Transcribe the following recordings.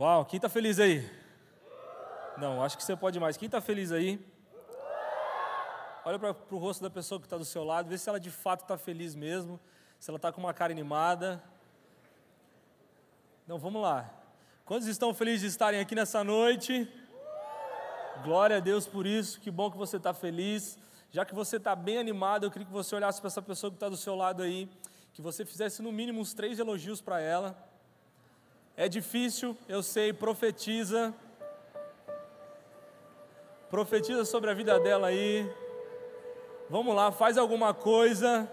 Uau, quem está feliz aí? Não, acho que você pode mais. Quem está feliz aí? Olha para o rosto da pessoa que está do seu lado, vê se ela de fato está feliz mesmo, se ela está com uma cara animada. Não, vamos lá. Quantos estão felizes de estarem aqui nessa noite? Glória a Deus por isso, que bom que você está feliz. Já que você está bem animado, eu queria que você olhasse para essa pessoa que está do seu lado aí, que você fizesse no mínimo uns 3 elogios para ela. É difícil, eu sei, profetiza sobre a vida dela aí. Vamos lá, faz alguma coisa.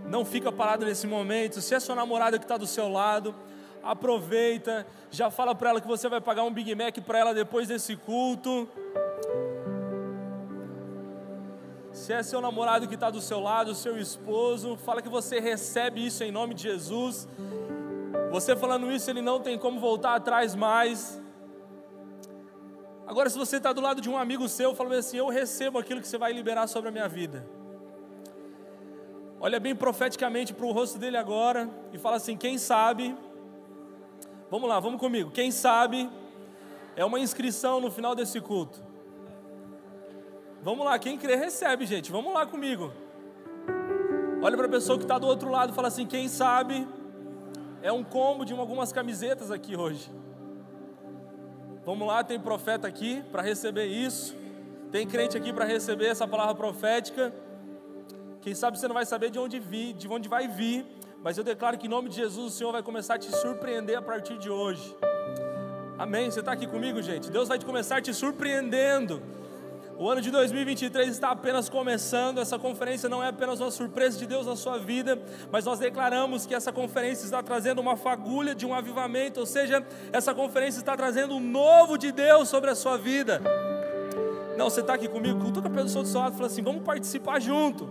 Não fica parado nesse momento. Se é sua namorada que está do seu lado, aproveita, já fala para ela que você vai pagar um Big Mac para ela depois desse culto. Se é seu namorado que está do seu lado, seu esposo, fala que você recebe isso em nome de Jesus. Você falando isso, ele não tem como voltar atrás mais. Agora, se você está do lado de um amigo seu, fala assim: eu recebo aquilo que você vai liberar sobre a minha vida. Olha bem profeticamente para o rosto dele agora e fala assim: quem sabe, vamos lá, vamos comigo, quem sabe é uma inscrição no final desse culto. Vamos lá, quem crê recebe, gente, vamos lá comigo. Olha para a pessoa que está do outro lado e fala assim: quem sabe é um combo de algumas camisetas aqui hoje. Vamos lá, tem profeta aqui para receber isso, tem crente aqui para receber essa palavra profética. Quem sabe você não vai saber de onde vai vir, mas eu declaro que em nome de Jesus o Senhor vai começar a te surpreender a partir de hoje. Amém? Você está aqui comigo, gente? Deus vai começar te surpreendendo. O ano de 2023 está apenas começando. Essa conferência não é apenas uma surpresa de Deus na sua vida, mas nós declaramos que essa conferência está trazendo uma fagulha de um avivamento, ou seja, essa conferência está trazendo um novo de Deus sobre a sua vida. Não, você está aqui comigo? Cutuca a pessoa do seu lado e fala assim: vamos participar junto.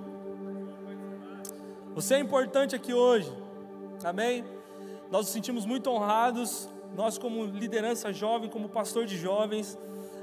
Você é importante aqui hoje, amém? Nós nos sentimos muito honrados, nós como liderança jovem, como pastor de jovens,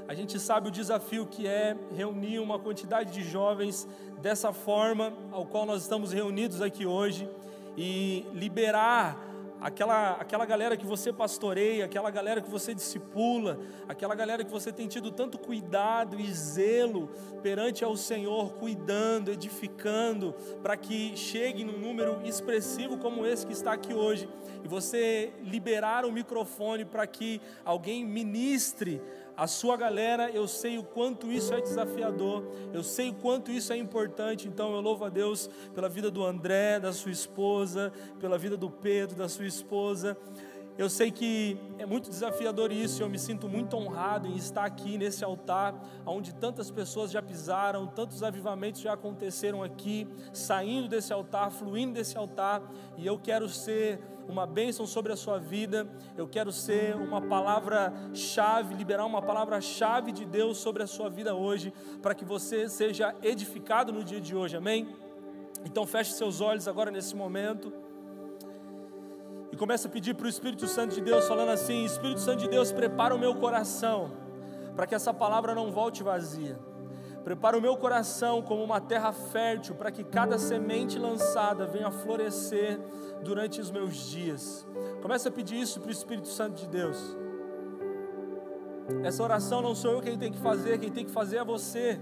a gente sabe o desafio que é reunir uma quantidade de jovens dessa forma, ao qual nós estamos reunidos aqui hoje, e liberar aquela galera que você pastoreia, aquela galera que você discipula, aquela galera que você tem tido tanto cuidado e zelo perante ao Senhor, cuidando, edificando, para que chegue num número expressivo como esse que está aqui hoje, e você liberar o microfone para que alguém ministre a sua galera. Eu sei o quanto isso é desafiador, eu sei o quanto isso é importante. Então eu louvo a Deus pela vida do André, da sua esposa, pela vida do Pedro, da sua esposa. Eu sei que é muito desafiador isso, e eu me sinto muito honrado em estar aqui nesse altar, onde tantas pessoas já pisaram, tantos avivamentos já aconteceram aqui, saindo desse altar, fluindo desse altar, e eu quero ser uma bênção sobre a sua vida. Eu quero ser uma palavra-chave, liberar uma palavra-chave de Deus sobre a sua vida hoje, para que você seja edificado no dia de hoje, amém? Então feche seus olhos agora nesse momento e comece a pedir para o Espírito Santo de Deus, falando assim: Espírito Santo de Deus, prepara o meu coração, para que essa palavra não volte vazia. Prepara o meu coração como uma terra fértil, para que cada semente lançada venha a florescer durante os meus dias. Comece a pedir isso para o Espírito Santo de Deus. Essa oração não sou eu quem tem que fazer é você.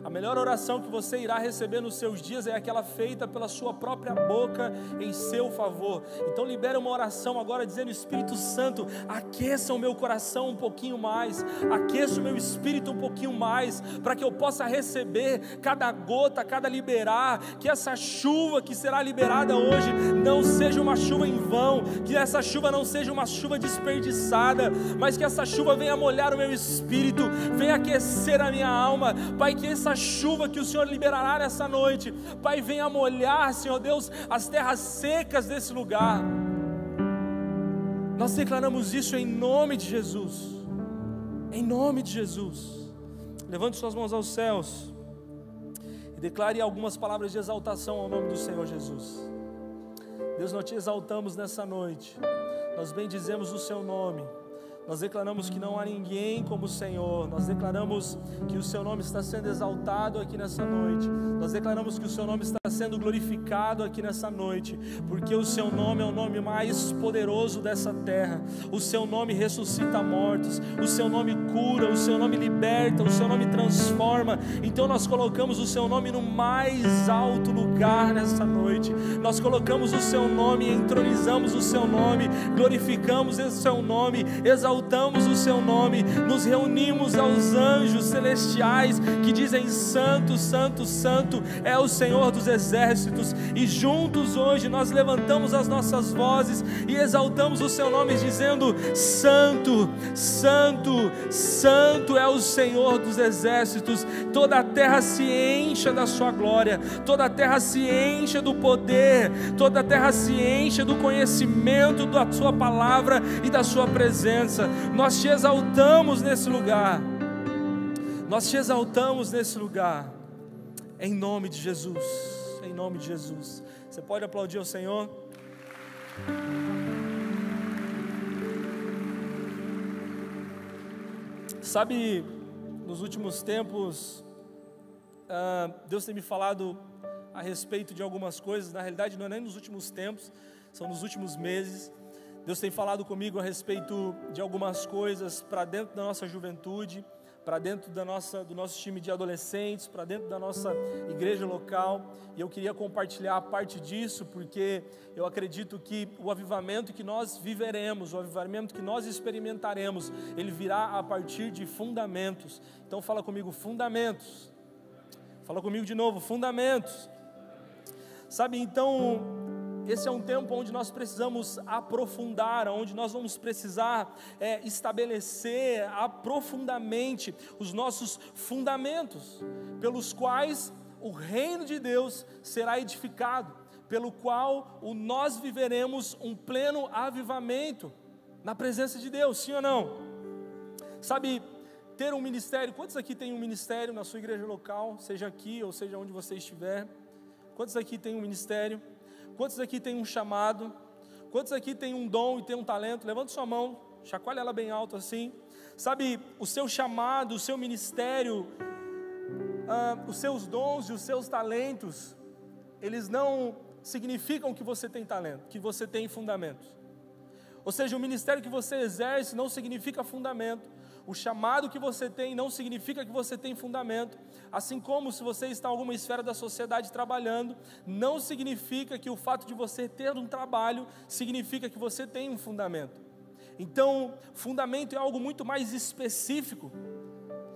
A melhor oração que você irá receber nos seus dias é aquela feita pela sua própria boca em seu favor. Então libera uma oração agora dizendo: Espírito Santo, aqueça o meu coração um pouquinho mais, aqueça o meu espírito um pouquinho mais, para que eu possa receber cada gota, cada liberar, que essa chuva que será liberada hoje não seja uma chuva em vão, que essa chuva não seja uma chuva desperdiçada, mas que essa chuva venha molhar o meu espírito, venha aquecer a minha alma. Pai, que essa chuva que o Senhor liberará nessa noite, Pai, venha molhar, Senhor Deus, as terras secas desse lugar. Nós declaramos isso em nome de Jesus, em nome de Jesus. Levante suas mãos aos céus e declare algumas palavras de exaltação ao nome do Senhor Jesus. Deus, nós te exaltamos nessa noite, nós bendizemos o seu nome. Nós declaramos que não há ninguém como o Senhor. Nós declaramos que o Seu nome está sendo exaltado aqui nessa noite. Nós declaramos que o Seu nome está sendo glorificado aqui nessa noite, porque o Seu nome é o nome mais poderoso dessa terra. O Seu nome ressuscita mortos, o Seu nome cura, o Seu nome liberta, o Seu nome transforma. Então nós colocamos o Seu nome no mais alto lugar nessa noite. Nós colocamos o Seu nome, entronizamos o Seu nome, glorificamos o Seu nome, exaltamos o Seu nome, nos reunimos aos anjos celestiais que dizem: Santo, Santo, Santo é o Senhor dos exércitos. E juntos hoje nós levantamos as nossas vozes e exaltamos o Seu nome, dizendo: Santo, Santo, Santo é o Senhor dos exércitos. Toda a terra se encha da Sua glória, toda a terra se encha do poder, toda a terra se encha do conhecimento da Sua palavra e da Sua presença. Nós Te exaltamos nesse lugar, nós Te exaltamos nesse lugar, em nome de Jesus, em nome de Jesus. Você pode aplaudir ao Senhor? Sabe, nos últimos tempos, Deus tem me falado a respeito de algumas coisas. Na realidade não é nem nos últimos tempos, são nos últimos meses. Deus tem falado comigo a respeito de algumas coisas para dentro da nossa juventude, para dentro do nosso time de adolescentes, para dentro da nossa igreja local. E eu queria compartilhar parte disso, porque eu acredito que o avivamento que nós viveremos, o avivamento que nós experimentaremos, ele virá a partir de fundamentos. Então fala comigo, fundamentos. Fala comigo de novo, fundamentos. Sabe, então, esse é um tempo onde nós precisamos aprofundar, onde nós vamos precisar estabelecer profundamente os nossos fundamentos, pelos quais o reino de Deus será edificado, pelo qual nós viveremos um pleno avivamento na presença de Deus, sim ou não? Sabe, ter um ministério, quantos aqui tem um ministério na sua igreja local, seja aqui ou seja onde você estiver? Quantos aqui tem um ministério? Quantos aqui tem um chamado? Quantos aqui tem um dom e tem um talento? Levanta sua mão, chacoalha ela bem alto assim. Sabe, o seu chamado, o seu ministério, os seus dons e os seus talentos, eles não significam que você tem talento, que você tem fundamentos. Ou seja, o ministério que você exerce não significa fundamento. O chamado que você tem não significa que você tem fundamento. Assim como se você está em alguma esfera da sociedade trabalhando, não significa que o fato de você ter um trabalho significa que você tem um fundamento. Então, fundamento é algo muito mais específico.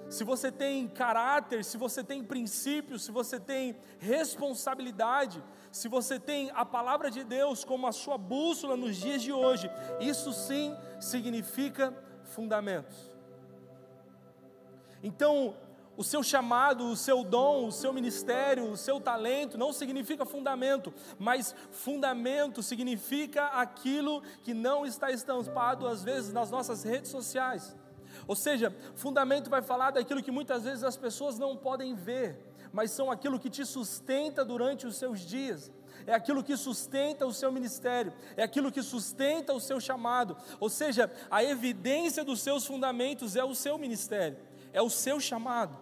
Se você tem caráter, se você tem princípios, se você tem responsabilidade, se você tem a palavra de Deus como a sua bússola nos dias de hoje, isso sim significa fundamentos. Então, o seu chamado, o seu dom, o seu ministério, o seu talento não significa fundamento, mas fundamento significa aquilo que não está estampado às vezes nas nossas redes sociais. Ou seja, fundamento vai falar daquilo que muitas vezes as pessoas não podem ver, mas são aquilo que te sustenta durante os seus dias. É aquilo que sustenta o seu ministério, é aquilo que sustenta o seu chamado. Ou seja, a evidência dos seus fundamentos é o seu ministério, é o seu chamado.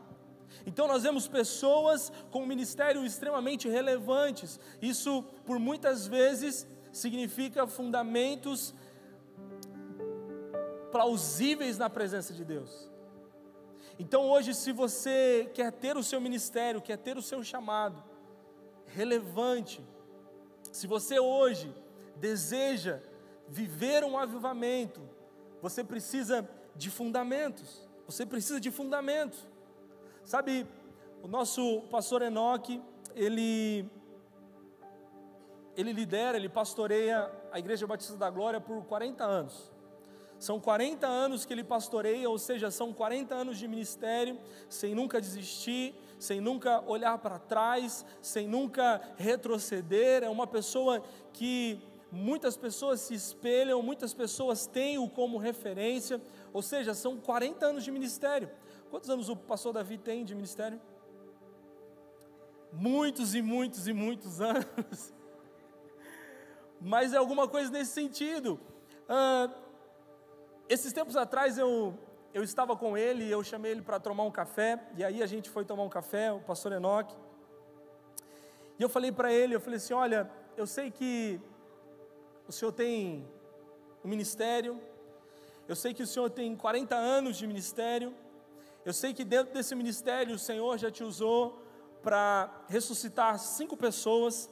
Então nós vemos pessoas com um ministério extremamente relevantes. Isso por muitas vezes significa fundamentos plausíveis na presença de Deus. Então hoje, se você quer ter o seu ministério, quer ter o seu chamado relevante, se você hoje deseja viver um avivamento, você precisa de fundamentos. Você precisa de fundamentos. Sabe, o nosso pastor Enoque, ele lidera, ele pastoreia a Igreja Batista da Glória por 40 anos. São 40 anos que ele pastoreia, ou seja, são 40 anos de ministério, sem nunca desistir, sem nunca olhar para trás, sem nunca retroceder. É uma pessoa que muitas pessoas se espelham, muitas pessoas têm-o como referência, ou seja, são 40 anos de ministério. Quantos anos o pastor Davi tem de ministério? Muitos e muitos e muitos anos. Mas é alguma coisa nesse sentido. Esses tempos atrás eu estava com ele, eu chamei ele para tomar um café, e aí a gente foi tomar um café, o pastor Enoque, e eu falei para ele, eu falei assim, olha, eu sei que o senhor tem um ministério, eu sei que o senhor tem 40 anos de ministério, eu sei que dentro desse ministério o Senhor já te usou para ressuscitar 5 pessoas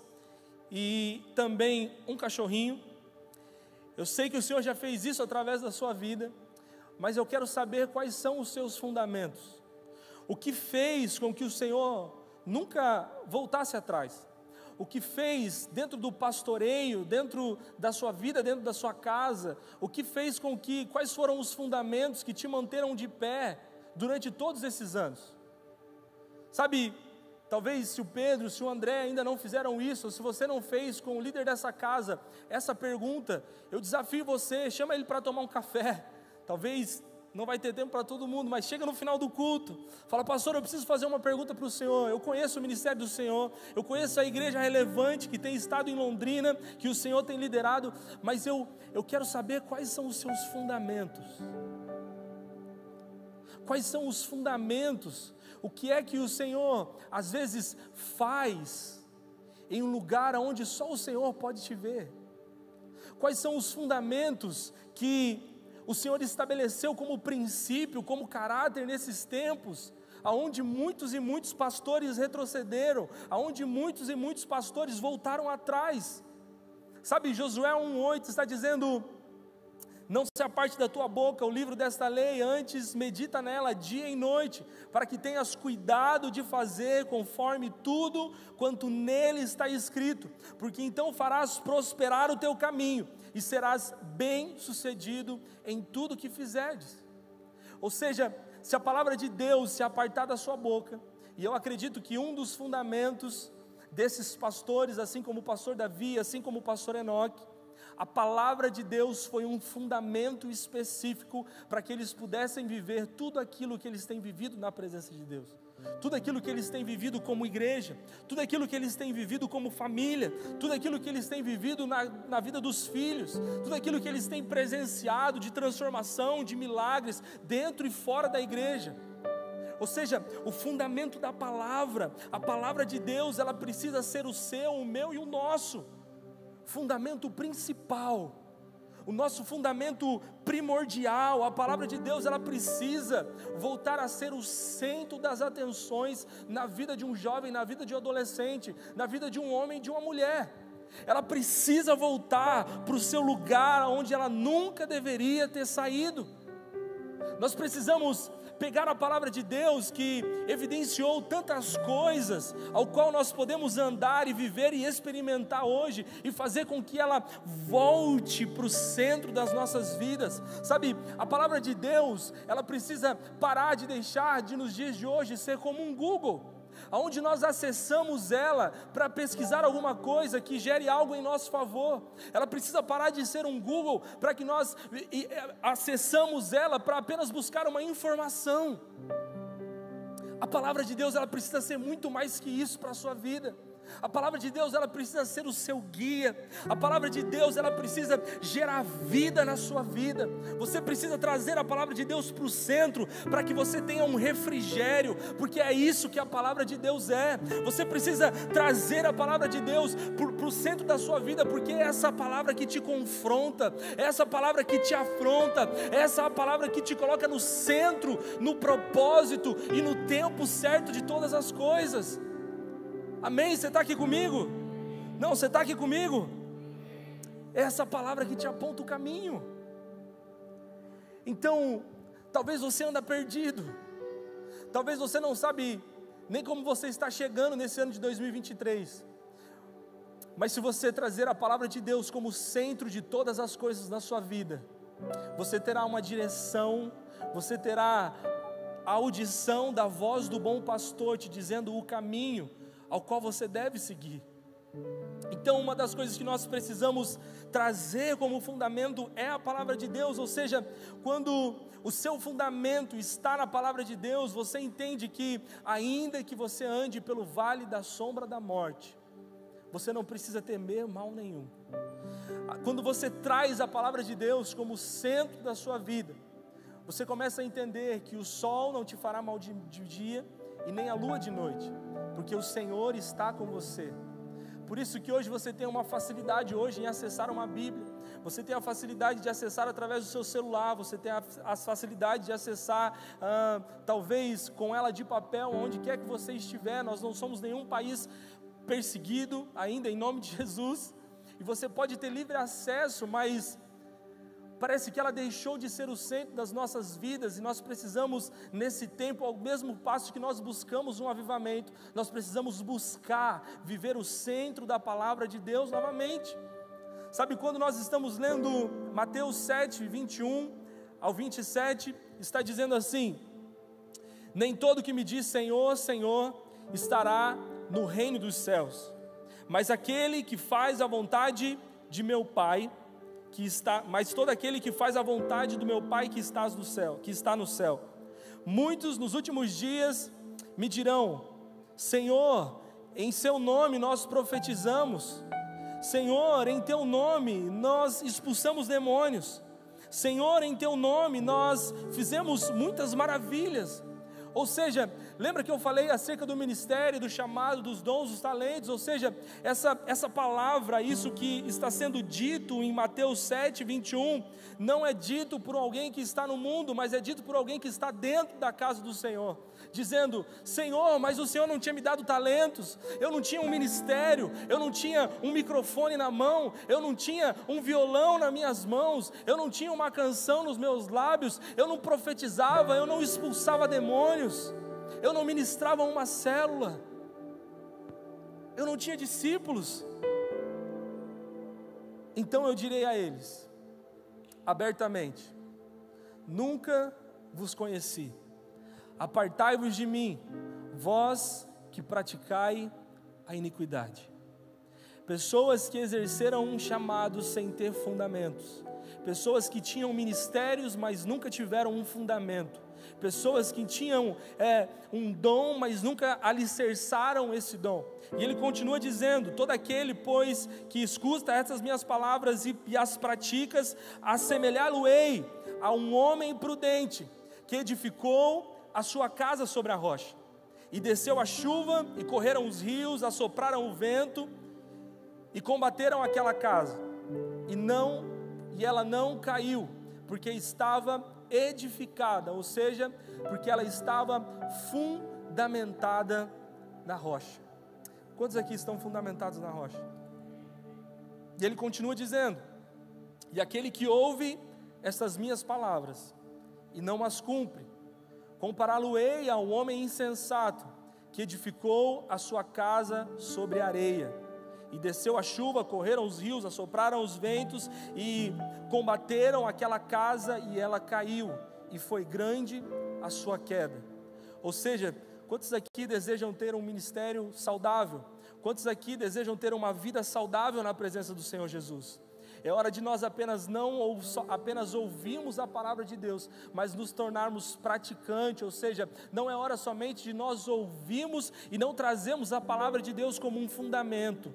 e também um cachorrinho. Eu sei que o Senhor já fez isso através da sua vida, mas eu quero saber quais são os seus fundamentos. O que fez com que o Senhor nunca voltasse atrás? O que fez dentro do pastoreio, dentro da sua vida, dentro da sua casa? O que fez com que, quais foram os fundamentos que te manteram de pé durante todos esses anos? Sabe, talvez se o Pedro, se o André ainda não fizeram isso, ou se você não fez com o líder dessa casa, essa pergunta, eu desafio você, chama ele para tomar um café. Talvez não vai ter tempo para todo mundo, mas chega no final do culto, fala, pastor, eu preciso fazer uma pergunta para o Senhor, eu conheço o ministério do Senhor, eu conheço a igreja relevante que tem estado em Londrina, que o Senhor tem liderado, mas eu quero saber quais são os seus fundamentos. Quais são os fundamentos? O que é que o Senhor às vezes faz em um lugar onde só o Senhor pode te ver? Quais são os fundamentos que o Senhor estabeleceu como princípio, como caráter nesses tempos, aonde muitos e muitos pastores retrocederam, aonde muitos e muitos pastores voltaram atrás? Sabe, Josué 1:8 está dizendo: não se aparte da tua boca o livro desta lei, antes medita nela dia e noite, para que tenhas cuidado de fazer conforme tudo quanto nele está escrito, porque então farás prosperar o teu caminho, e serás bem sucedido em tudo que fizeres. Ou seja, se a palavra de Deus se apartar da sua boca, e eu acredito que um dos fundamentos desses pastores, assim como o pastor Davi, assim como o pastor Enoque, a palavra de Deus foi um fundamento específico para que eles pudessem viver tudo aquilo que eles têm vivido na presença de Deus, tudo aquilo que eles têm vivido como igreja, tudo aquilo que eles têm vivido como família, tudo aquilo que eles têm vivido na vida dos filhos, tudo aquilo que eles têm presenciado de transformação, de milagres, dentro e fora da igreja. Ou seja, o fundamento da palavra, a palavra de Deus, ela precisa ser o seu, o meu e o nosso fundamento principal, o nosso fundamento primordial. A palavra de Deus, ela precisa voltar a ser o centro das atenções na vida de um jovem, na vida de um adolescente, na vida de um homem e de uma mulher. Ela precisa voltar para o seu lugar onde ela nunca deveria ter saído. Nós precisamos pegar a palavra de Deus que evidenciou tantas coisas, ao qual nós podemos andar e viver e experimentar hoje, e fazer com que ela volte para o centro das nossas vidas. Sabe, a palavra de Deus, ela precisa parar de deixar de nos dias de hoje ser como um Google, onde nós acessamos ela para pesquisar alguma coisa que gere algo em nosso favor. Ela precisa parar de ser um Google para que nós acessamos ela para apenas buscar uma informação. A palavra de Deus, ela precisa ser muito mais que isso para a sua vida. A palavra de Deus, ela precisa ser o seu guia. A palavra de Deus, ela precisa gerar vida na sua vida. Você precisa trazer a palavra de Deus para o centro, para que você tenha um refrigério, porque é isso que a palavra de Deus é. Você precisa trazer a palavra de Deus para o centro da sua vida, porque é essa palavra que te confronta, é essa palavra que te afronta, é essa palavra que te coloca no centro, no propósito e no tempo certo de todas as coisas. Amém? Você está aqui comigo? Não, você está aqui comigo? É essa palavra que te aponta o caminho. Então, talvez você anda perdido, talvez você não sabe nem como você está chegando nesse ano de 2023, mas se você trazer a palavra de Deus como centro de todas as coisas na sua vida, você terá uma direção, você terá a audição da voz do bom pastor te dizendo o caminho ao qual você deve seguir. Então, uma das coisas que nós precisamos trazer como fundamento é a palavra de Deus. Ou seja, quando o seu fundamento está na palavra de Deus, você entende que ainda que você ande pelo vale da sombra da morte, você não precisa temer mal nenhum, Quando você traz a palavra de Deus como centro da sua vida, você começa a entender que o sol não te fará mal de dia e nem a lua de noite, porque o Senhor está com você. Por isso que hoje você tem uma facilidade hoje em acessar uma Bíblia, você tem a facilidade de acessar através do seu celular, você tem a facilidade de acessar, talvez com ela de papel, onde quer que você estiver. Nós não somos nenhum país perseguido ainda, em nome de Jesus, e você pode ter livre acesso, mas parece que ela deixou de ser o centro das nossas vidas, e nós precisamos, nesse tempo, ao mesmo passo que nós buscamos um avivamento, nós precisamos buscar viver o centro da palavra de Deus novamente. Sabe, quando nós estamos lendo Mateus 7, 21 ao 27, está dizendo assim: nem todo que me diz Senhor, Senhor, estará no reino dos céus, mas aquele que faz a vontade de meu Pai, mas todo aquele que faz a vontade do meu Pai que está no céu. Muitos nos últimos dias me dirão: Senhor, em seu nome nós profetizamos, Senhor, em teu nome nós expulsamos demônios, Senhor, em teu nome nós fizemos muitas maravilhas. Ou seja, lembra que eu falei acerca do ministério, do chamado, dos dons, dos talentos? Ou seja, essa palavra, isso que está sendo dito em Mateus 7, 21, não é dito por alguém que está no mundo, mas é dito por alguém que está dentro da casa do Senhor, dizendo: Senhor, mas o Senhor não tinha me dado talentos, eu não tinha um ministério, eu não tinha um microfone na mão, eu não tinha um violão nas minhas mãos, eu não tinha uma canção nos meus lábios, eu não profetizava, eu não expulsava demônios, eu não ministrava uma célula, eu não tinha discípulos. Então eu direi a eles abertamente: nunca vos conheci, apartai-vos de mim, vós que praticai a iniquidade. Pessoas que exerceram um chamado sem ter fundamentos, pessoas que tinham ministérios, mas nunca tiveram um fundamento, pessoas que tinham um dom, mas nunca alicerçaram esse dom. E ele continua dizendo: todo aquele, pois, que escuta essas minhas palavras e as praticas, assemelhá-lo-ei a um homem prudente, que edificou a sua casa sobre a rocha, e desceu a chuva, e correram os rios, assopraram o vento, e combateram aquela casa, e ela não caiu, porque estava edificada, ou seja, porque ela estava fundamentada na rocha. Quantos aqui estão fundamentados na rocha? E ele continua dizendo: e aquele que ouve estas minhas palavras e não as cumpre, compará-lo-ei a um homem insensato, que edificou a sua casa sobre a areia, e desceu a chuva, correram os rios, assopraram os ventos, e combateram aquela casa, e ela caiu, e foi grande a sua queda. Ou seja, quantos aqui desejam ter um ministério saudável? Quantos aqui desejam ter uma vida saudável na presença do Senhor Jesus? É hora de nós apenas ouvirmos a palavra de Deus, mas nos tornarmos praticantes. Ou seja, não é hora somente de nós ouvirmos e não trazermos a palavra de Deus como um fundamento,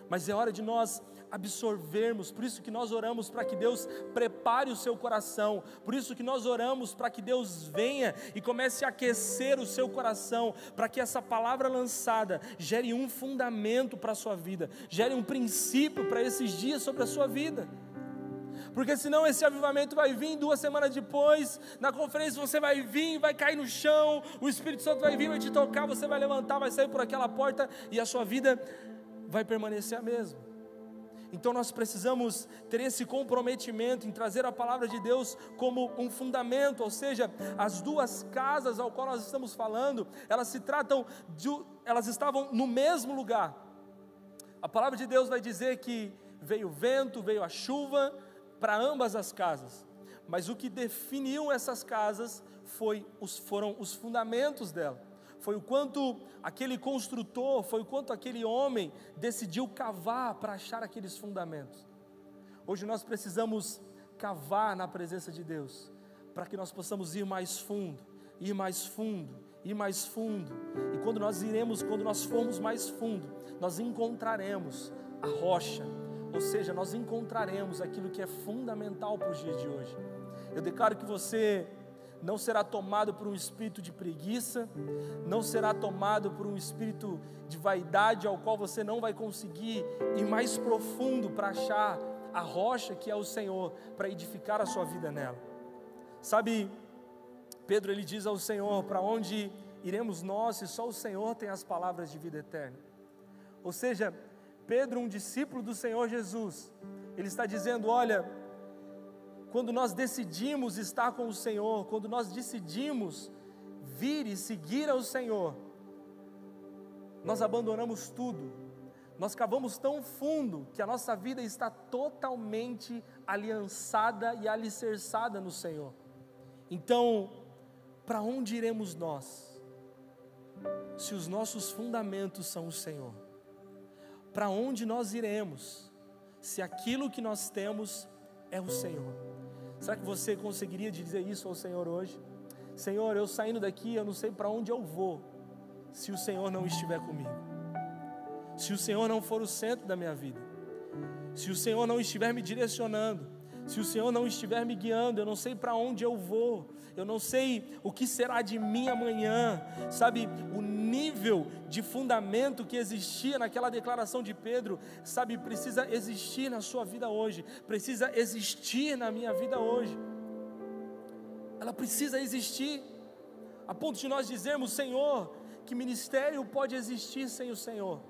mas é hora de nós absorvermos. Por isso que nós oramos para que Deus prepare o seu coração, por isso que nós oramos para que Deus venha e comece a aquecer o seu coração, para que essa palavra lançada gere um fundamento para a sua vida, gere um princípio para esses dias sobre a sua vida. Porque senão esse avivamento vai vir 2 semanas depois, na conferência você vai vir, vai cair no chão, o Espírito Santo vai vir, vai te tocar, você vai levantar, vai sair por aquela porta e a sua vida vai permanecer a mesma. Então nós precisamos ter esse comprometimento em trazer a palavra de Deus como um fundamento. Ou seja, as duas casas ao qual nós estamos falando, elas estavam no mesmo lugar. A palavra de Deus vai dizer que veio o vento, veio a chuva para ambas as casas, mas o que definiu essas casas foram os fundamentos dela. Foi o quanto aquele construtor, foi o quanto aquele homem decidiu cavar para achar aqueles fundamentos. Hoje nós precisamos cavar na presença de Deus, para que nós possamos ir mais fundo, ir mais fundo, ir mais fundo. E quando nós formos mais fundo, nós encontraremos a rocha, Ou seja, nós encontraremos aquilo que é fundamental para os dias de hoje. Eu declaro que você não será tomado por um espírito de preguiça, não será tomado por um espírito de vaidade, ao qual você não vai conseguir ir mais profundo para achar a rocha que é o Senhor, para edificar a sua vida nela. Sabe, Pedro ele diz ao Senhor: para onde iremos nós se só o Senhor tem as palavras de vida eterna? Ou seja, Pedro, um discípulo do Senhor Jesus, ele está dizendo: olha, quando nós decidimos estar com o Senhor, quando nós decidimos vir e seguir ao Senhor, nós abandonamos tudo, nós cavamos tão fundo que a nossa vida está totalmente aliançada e alicerçada no Senhor. Então, para onde iremos nós, se os nossos fundamentos são o Senhor? Para onde nós iremos, se aquilo que nós temos é o Senhor? Será que você conseguiria dizer isso ao Senhor hoje? Senhor, eu saindo daqui, eu não sei para onde eu vou, se o Senhor não estiver comigo, se o Senhor não for o centro da minha vida, se o Senhor não estiver me direcionando, se o Senhor não estiver me guiando, eu não sei para onde eu vou, eu não sei o que será de mim amanhã. Sabe, o nível de fundamento que existia naquela declaração de Pedro, sabe, precisa existir na sua vida hoje, precisa existir na minha vida hoje. Ela precisa existir, a ponto de nós dizermos: Senhor, que ministério pode existir sem o Senhor?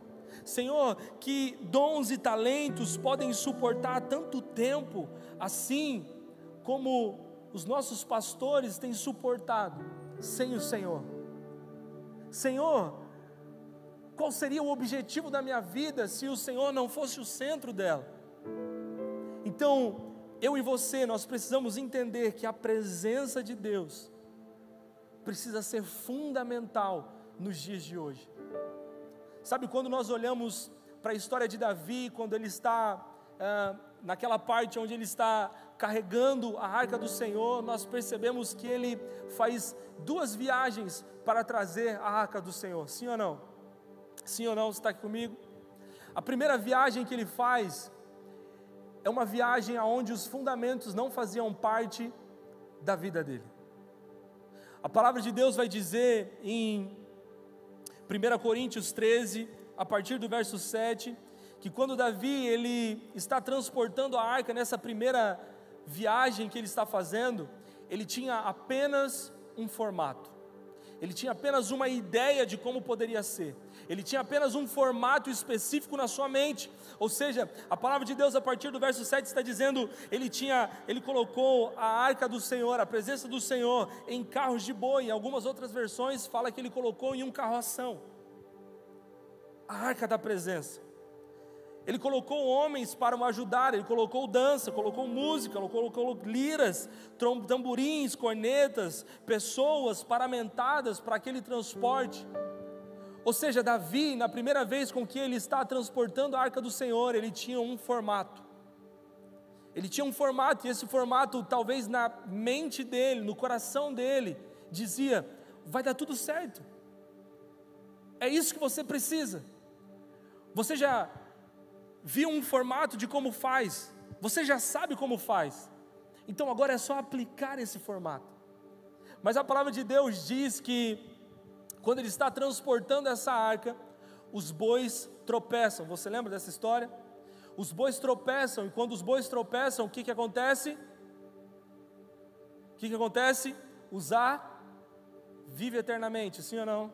Senhor, que dons e talentos podem suportar tanto tempo, assim como os nossos pastores têm suportado sem o Senhor? Senhor, qual seria o objetivo da minha vida se o Senhor não fosse o centro dela? Então, eu e você, nós precisamos entender que a presença de Deus precisa ser fundamental nos dias de hoje. Sabe, quando nós olhamos para a história de Davi, quando ele está naquela parte onde ele está carregando a arca do Senhor, nós percebemos que ele faz 2 viagens para trazer a arca do Senhor. Sim ou não? Sim ou não? Você está aqui comigo? A primeira viagem que ele faz é uma viagem onde os fundamentos não faziam parte da vida dele. A palavra de Deus vai dizer em 1 Coríntios 13, a partir do verso 7, que quando Davi ele está transportando a arca nessa primeira viagem que ele está fazendo, ele tinha apenas um formato, ele tinha apenas uma ideia de como poderia ser, ele tinha apenas um formato específico na sua mente. Ou seja, a palavra de Deus a partir do verso 7 está dizendo, ele colocou a arca do Senhor, a presença do Senhor em carros de boi. Em algumas outras versões fala que ele colocou em um carroção a arca da presença. Ele colocou homens para o ajudar, ele colocou dança, colocou música, colocou liras, tamborins, cornetas, pessoas paramentadas para aquele transporte. Ou seja, Davi, na primeira vez com que ele está transportando a arca do Senhor, ele tinha um formato. Ele tinha um formato, e esse formato, talvez na mente dele, no coração dele, dizia: vai dar tudo certo. É isso que você precisa. Você já viu um formato de como faz, você já sabe como faz, então agora é só aplicar esse formato. Mas a palavra de Deus diz que quando ele está transportando essa arca, os bois tropeçam. Você lembra dessa história? Os bois tropeçam, e quando os bois tropeçam, o que acontece? O que acontece? Uzá vive eternamente, sim ou não?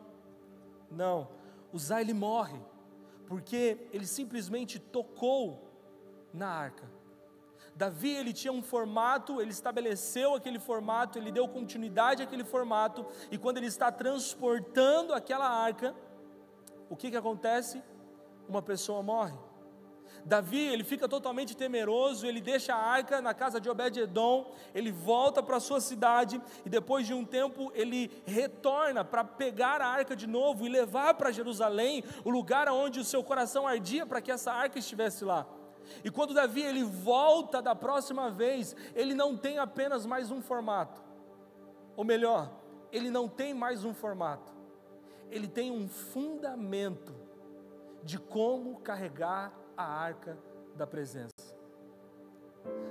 Não, Uzá ele morre, porque ele simplesmente tocou na arca. Davi ele tinha um formato, ele estabeleceu aquele formato, ele deu continuidade àquele formato, e quando ele está transportando aquela arca, o que acontece? Uma pessoa morre. Davi ele fica totalmente temeroso, ele deixa a arca na casa de Obed-edom, ele volta para a sua cidade, e depois de um tempo ele retorna para pegar a arca de novo e levar para Jerusalém, o lugar onde o seu coração ardia para que essa arca estivesse lá. E quando Davi ele volta da próxima vez, ele não tem apenas mais um formato, ou melhor, ele não tem mais um formato, ele tem um fundamento de como carregar a arca da presença.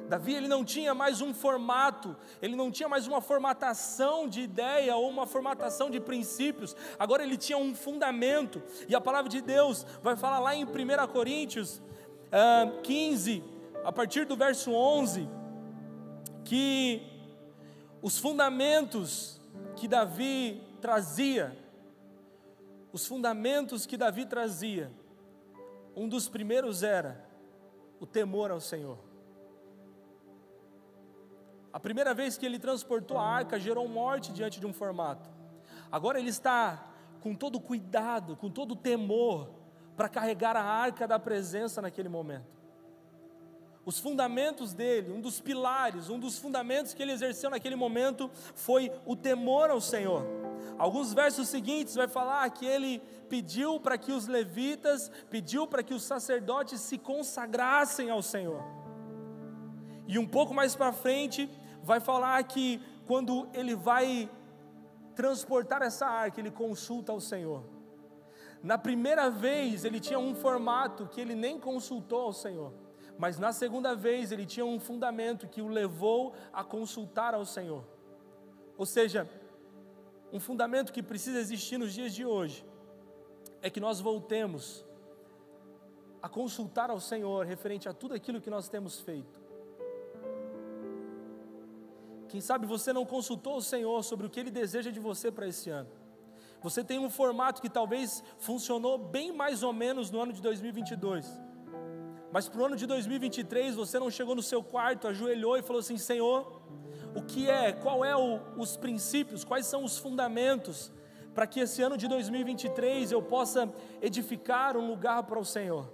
Davi, ele não tinha mais um formato, ele não tinha mais uma formatação de ideia ou uma formatação de princípios, agora ele tinha um fundamento, e a palavra de Deus vai falar lá em 1 Coríntios 15, a partir do verso 11, que os fundamentos que Davi trazia, um dos primeiros era o temor ao Senhor. A primeira vez que ele transportou a arca gerou morte diante de um formato. Agora ele está com todo cuidado, com todo temor, para carregar a arca da presença naquele momento. Os fundamentos dele, um dos pilares, um dos fundamentos que ele exerceu naquele momento foi o temor ao Senhor. Alguns versos seguintes vai falar que ele pediu para que os levitas, pediu para que os sacerdotes se consagrassem ao Senhor. E um pouco mais para frente vai falar que quando ele vai transportar essa arca, ele consulta ao Senhor. Na primeira vez ele tinha um formato que ele nem consultou ao Senhor, mas na segunda vez ele tinha um fundamento que o levou a consultar ao Senhor. Ou seja, um fundamento que precisa existir nos dias de hoje é que nós voltemos a consultar ao Senhor referente a tudo aquilo que nós temos feito. Quem sabe você não consultou o Senhor sobre o que Ele deseja de você para esse ano. Você tem um formato que talvez funcionou bem mais ou menos no ano de 2022, mas para o ano de 2023 você não chegou no seu quarto, ajoelhou e falou assim: Senhor, qual os princípios, quais são os fundamentos para que esse ano de 2023 eu possa edificar um lugar para o Senhor.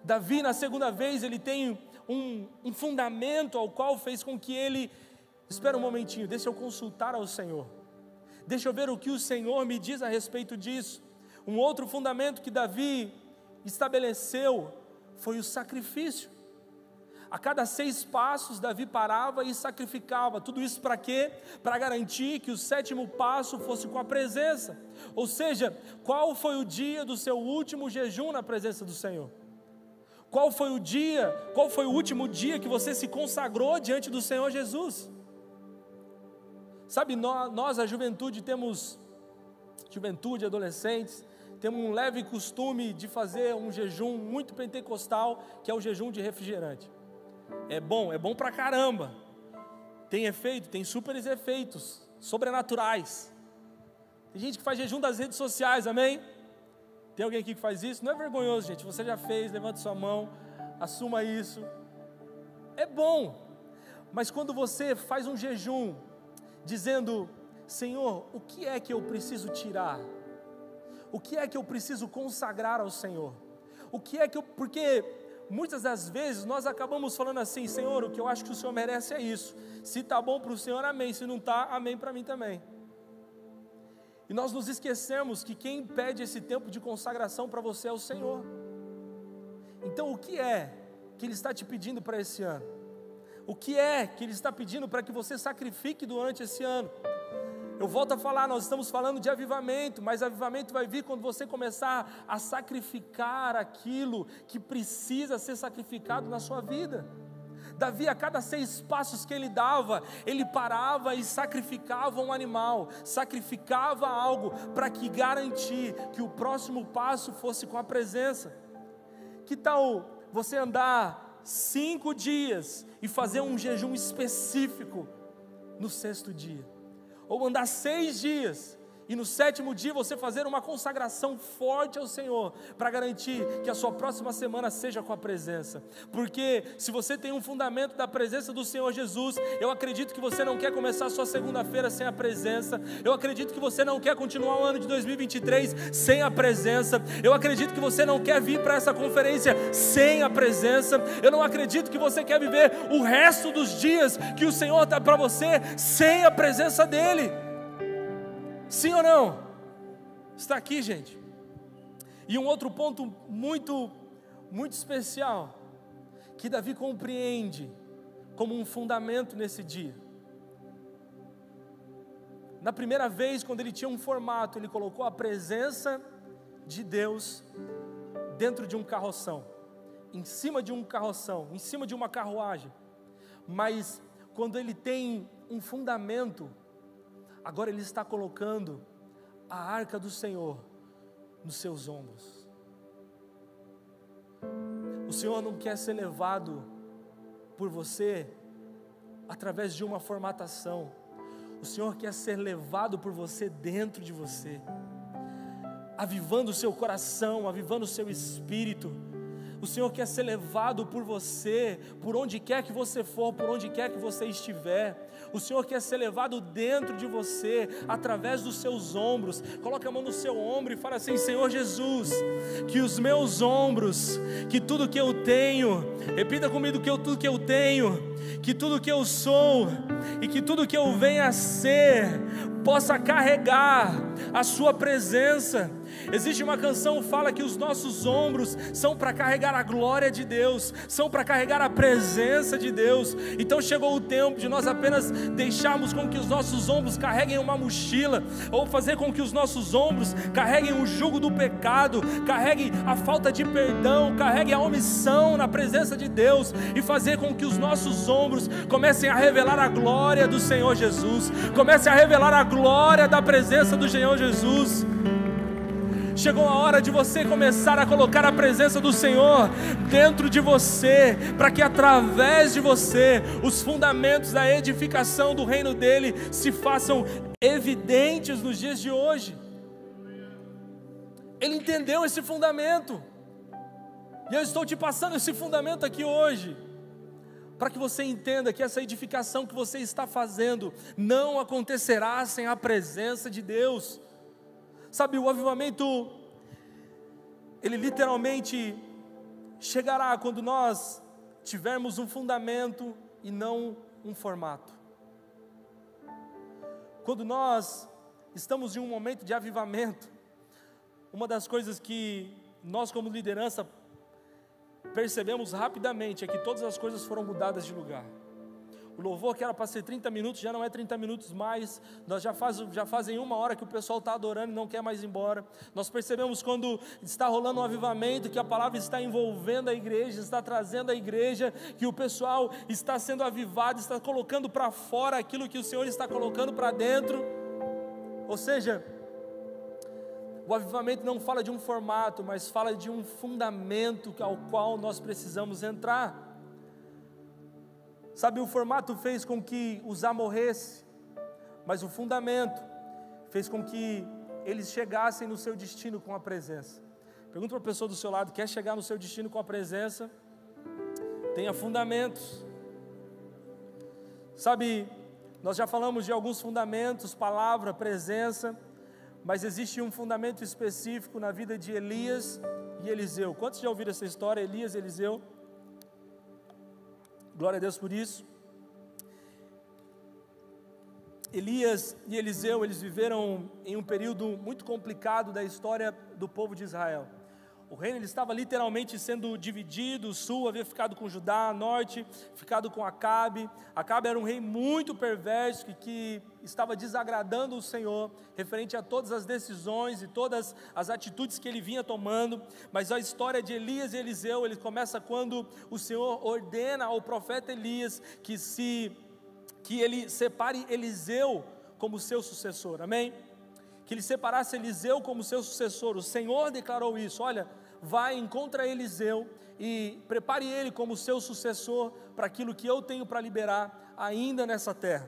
Davi, na segunda vez, ele tem um fundamento ao qual fez com que ele: espera um momentinho, deixa eu consultar ao Senhor, deixa eu ver o que o Senhor me diz a respeito disso. Um outro fundamento que Davi estabeleceu foi o sacrifício. A cada 6 passos Davi parava e sacrificava. Tudo isso para quê? Para garantir que o 7º passo fosse com a presença. Ou seja, qual foi o dia do seu último jejum na presença do Senhor? Qual foi o último dia que você se consagrou diante do Senhor Jesus? Sabe, nós a juventude, adolescentes, temos um leve costume de fazer um jejum muito pentecostal, que é o jejum de refrigerante. É bom pra caramba, tem efeito, tem super efeitos sobrenaturais. Tem gente que faz jejum das redes sociais, amém? Tem alguém aqui que faz isso? Não é vergonhoso, gente, você já fez, levante sua mão, assuma isso. É bom, mas quando você faz um jejum, dizendo: Senhor, o que é que eu preciso tirar? O que é que eu preciso consagrar ao Senhor? Porque muitas das vezes nós acabamos falando assim: Senhor, o que eu acho que o Senhor merece é isso. Se está bom para o Senhor, amém. Se não está, amém para mim também. E nós nos esquecemos que quem pede esse tempo de consagração para você é o Senhor. Então o que é que Ele está te pedindo para esse ano? O que é que Ele está pedindo para que você sacrifique durante esse ano? Eu volto a falar, nós estamos falando de avivamento, mas avivamento vai vir quando você começar a sacrificar aquilo que precisa ser sacrificado na sua vida. Davi, a cada 6 passos que ele dava, ele parava e sacrificava um animal, sacrificava algo para que garantir que o próximo passo fosse com a presença. Que tal você andar 5 dias e fazer um jejum específico no 6º dia? Ou andar 6 dias e no 7º dia você fazer uma consagração forte ao Senhor, para garantir que a sua próxima semana seja com a presença. Porque se você tem um fundamento da presença do Senhor Jesus, eu acredito que você não quer começar a sua segunda-feira sem a presença. Eu acredito que você não quer continuar o ano de 2023 sem a presença. Eu acredito que você não quer vir para essa conferência sem a presença. Eu não acredito que você quer viver o resto dos dias que o Senhor dá para você sem a presença dEle. Sim ou não? Está aqui, gente. E um outro ponto muito especial, que Davi compreende como um fundamento nesse dia. Na primeira vez, quando ele tinha um formato, ele colocou a presença de Deus dentro de um carroção. em cima de um carroção, em cima de uma carruagem, mas quando ele tem um fundamento, agora ele está colocando a arca do Senhor nos seus ombros. O Senhor não quer ser levado por você através de uma formatação. O Senhor quer ser levado por você dentro de você, avivando o seu coração, avivando o seu espírito. O Senhor quer ser levado por você, por onde quer que você for, por onde quer que você estiver. O Senhor quer ser levado dentro de você, através dos seus ombros. Coloque a mão no seu ombro e fala assim: Senhor Jesus, que os meus ombros, que tudo que eu tenho, repita comigo, que tudo que eu tenho, que tudo que eu sou e que tudo que eu venha a ser, possa carregar a sua presença. Existe uma canção que fala que os nossos ombros são para carregar a glória de Deus, são para carregar a presença de Deus. Então chegou o tempo de nós apenas deixarmos com que os nossos ombros carreguem uma mochila, ou fazer com que os nossos ombros carreguem o jugo do pecado, carreguem a falta de perdão, carreguem a omissão na presença de Deus, e fazer com que os nossos ombros comecem a revelar a glória do Senhor Jesus, comecem a revelar a glória da presença do Senhor Jesus. Chegou a hora de você começar a colocar a presença do Senhor dentro de você, para que através de você os fundamentos da edificação do reino dele se façam evidentes nos dias de hoje. Ele entendeu esse fundamento, e eu estou te passando esse fundamento aqui hoje, para que você entenda que essa edificação que você está fazendo não acontecerá sem a presença de Deus. Sabe, o avivamento, ele literalmente chegará quando nós tivermos um fundamento e não um formato. Quando nós estamos em um momento de avivamento, uma das coisas que nós como liderança percebemos rapidamente é que todas as coisas foram mudadas de lugar. O louvor que era para ser 30 minutos, já não é 30 minutos mais. Nós já fazem 1 hora que o pessoal está adorando e não quer mais ir embora. Nós percebemos quando está rolando um avivamento, que a palavra está envolvendo a igreja, está trazendo a igreja, que o pessoal está sendo avivado, está colocando para fora aquilo que o Senhor está colocando para dentro. Ou seja, o avivamento não fala de um formato, mas fala de um fundamento ao qual nós precisamos entrar. Sabe, o formato fez com que Uzá morresse, mas o fundamento fez com que eles chegassem no seu destino com a presença. Pergunta para a pessoa do seu lado: quer chegar no seu destino com a presença? Tenha fundamentos. Sabe, nós já falamos de alguns fundamentos, palavra, presença, mas existe um fundamento específico na vida de Elias e Eliseu. Quantos já ouviram essa história, Elias e Eliseu? Glória a Deus por isso. Elias e Eliseu, eles viveram em um período muito complicado da história do povo de Israel. O reino ele estava literalmente sendo dividido. O sul havia ficado com Judá, o norte ficado com Acabe. Acabe era um rei muito perverso que estava desagradando o Senhor, referente a todas as decisões e todas as atitudes que ele vinha tomando. Mas a história de Elias e Eliseu, ele começa quando o Senhor ordena ao profeta Elias que ele separe Eliseu como seu sucessor, amém? Que ele separasse Eliseu como seu sucessor. O Senhor declarou isso: olha, vai, encontra Eliseu e prepare ele como seu sucessor para aquilo que eu tenho para liberar ainda nessa terra.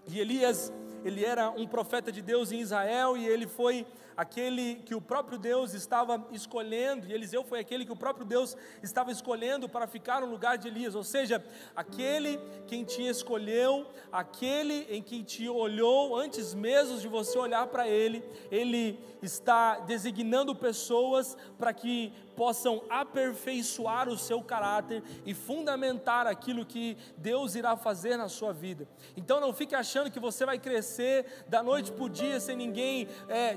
E Elias, ele era um profeta de Deus em Israel, e ele foi aquele que o próprio Deus estava escolhendo, e Eliseu foi aquele que o próprio Deus estava escolhendo para ficar no lugar de Elias. Ou seja, aquele quem te escolheu, aquele em quem te olhou antes mesmo de você olhar para ele. Ele está designando pessoas para que possam aperfeiçoar o seu caráter e fundamentar aquilo que Deus irá fazer na sua vida. Então não fique achando que você vai crescer da noite para o dia sem ninguém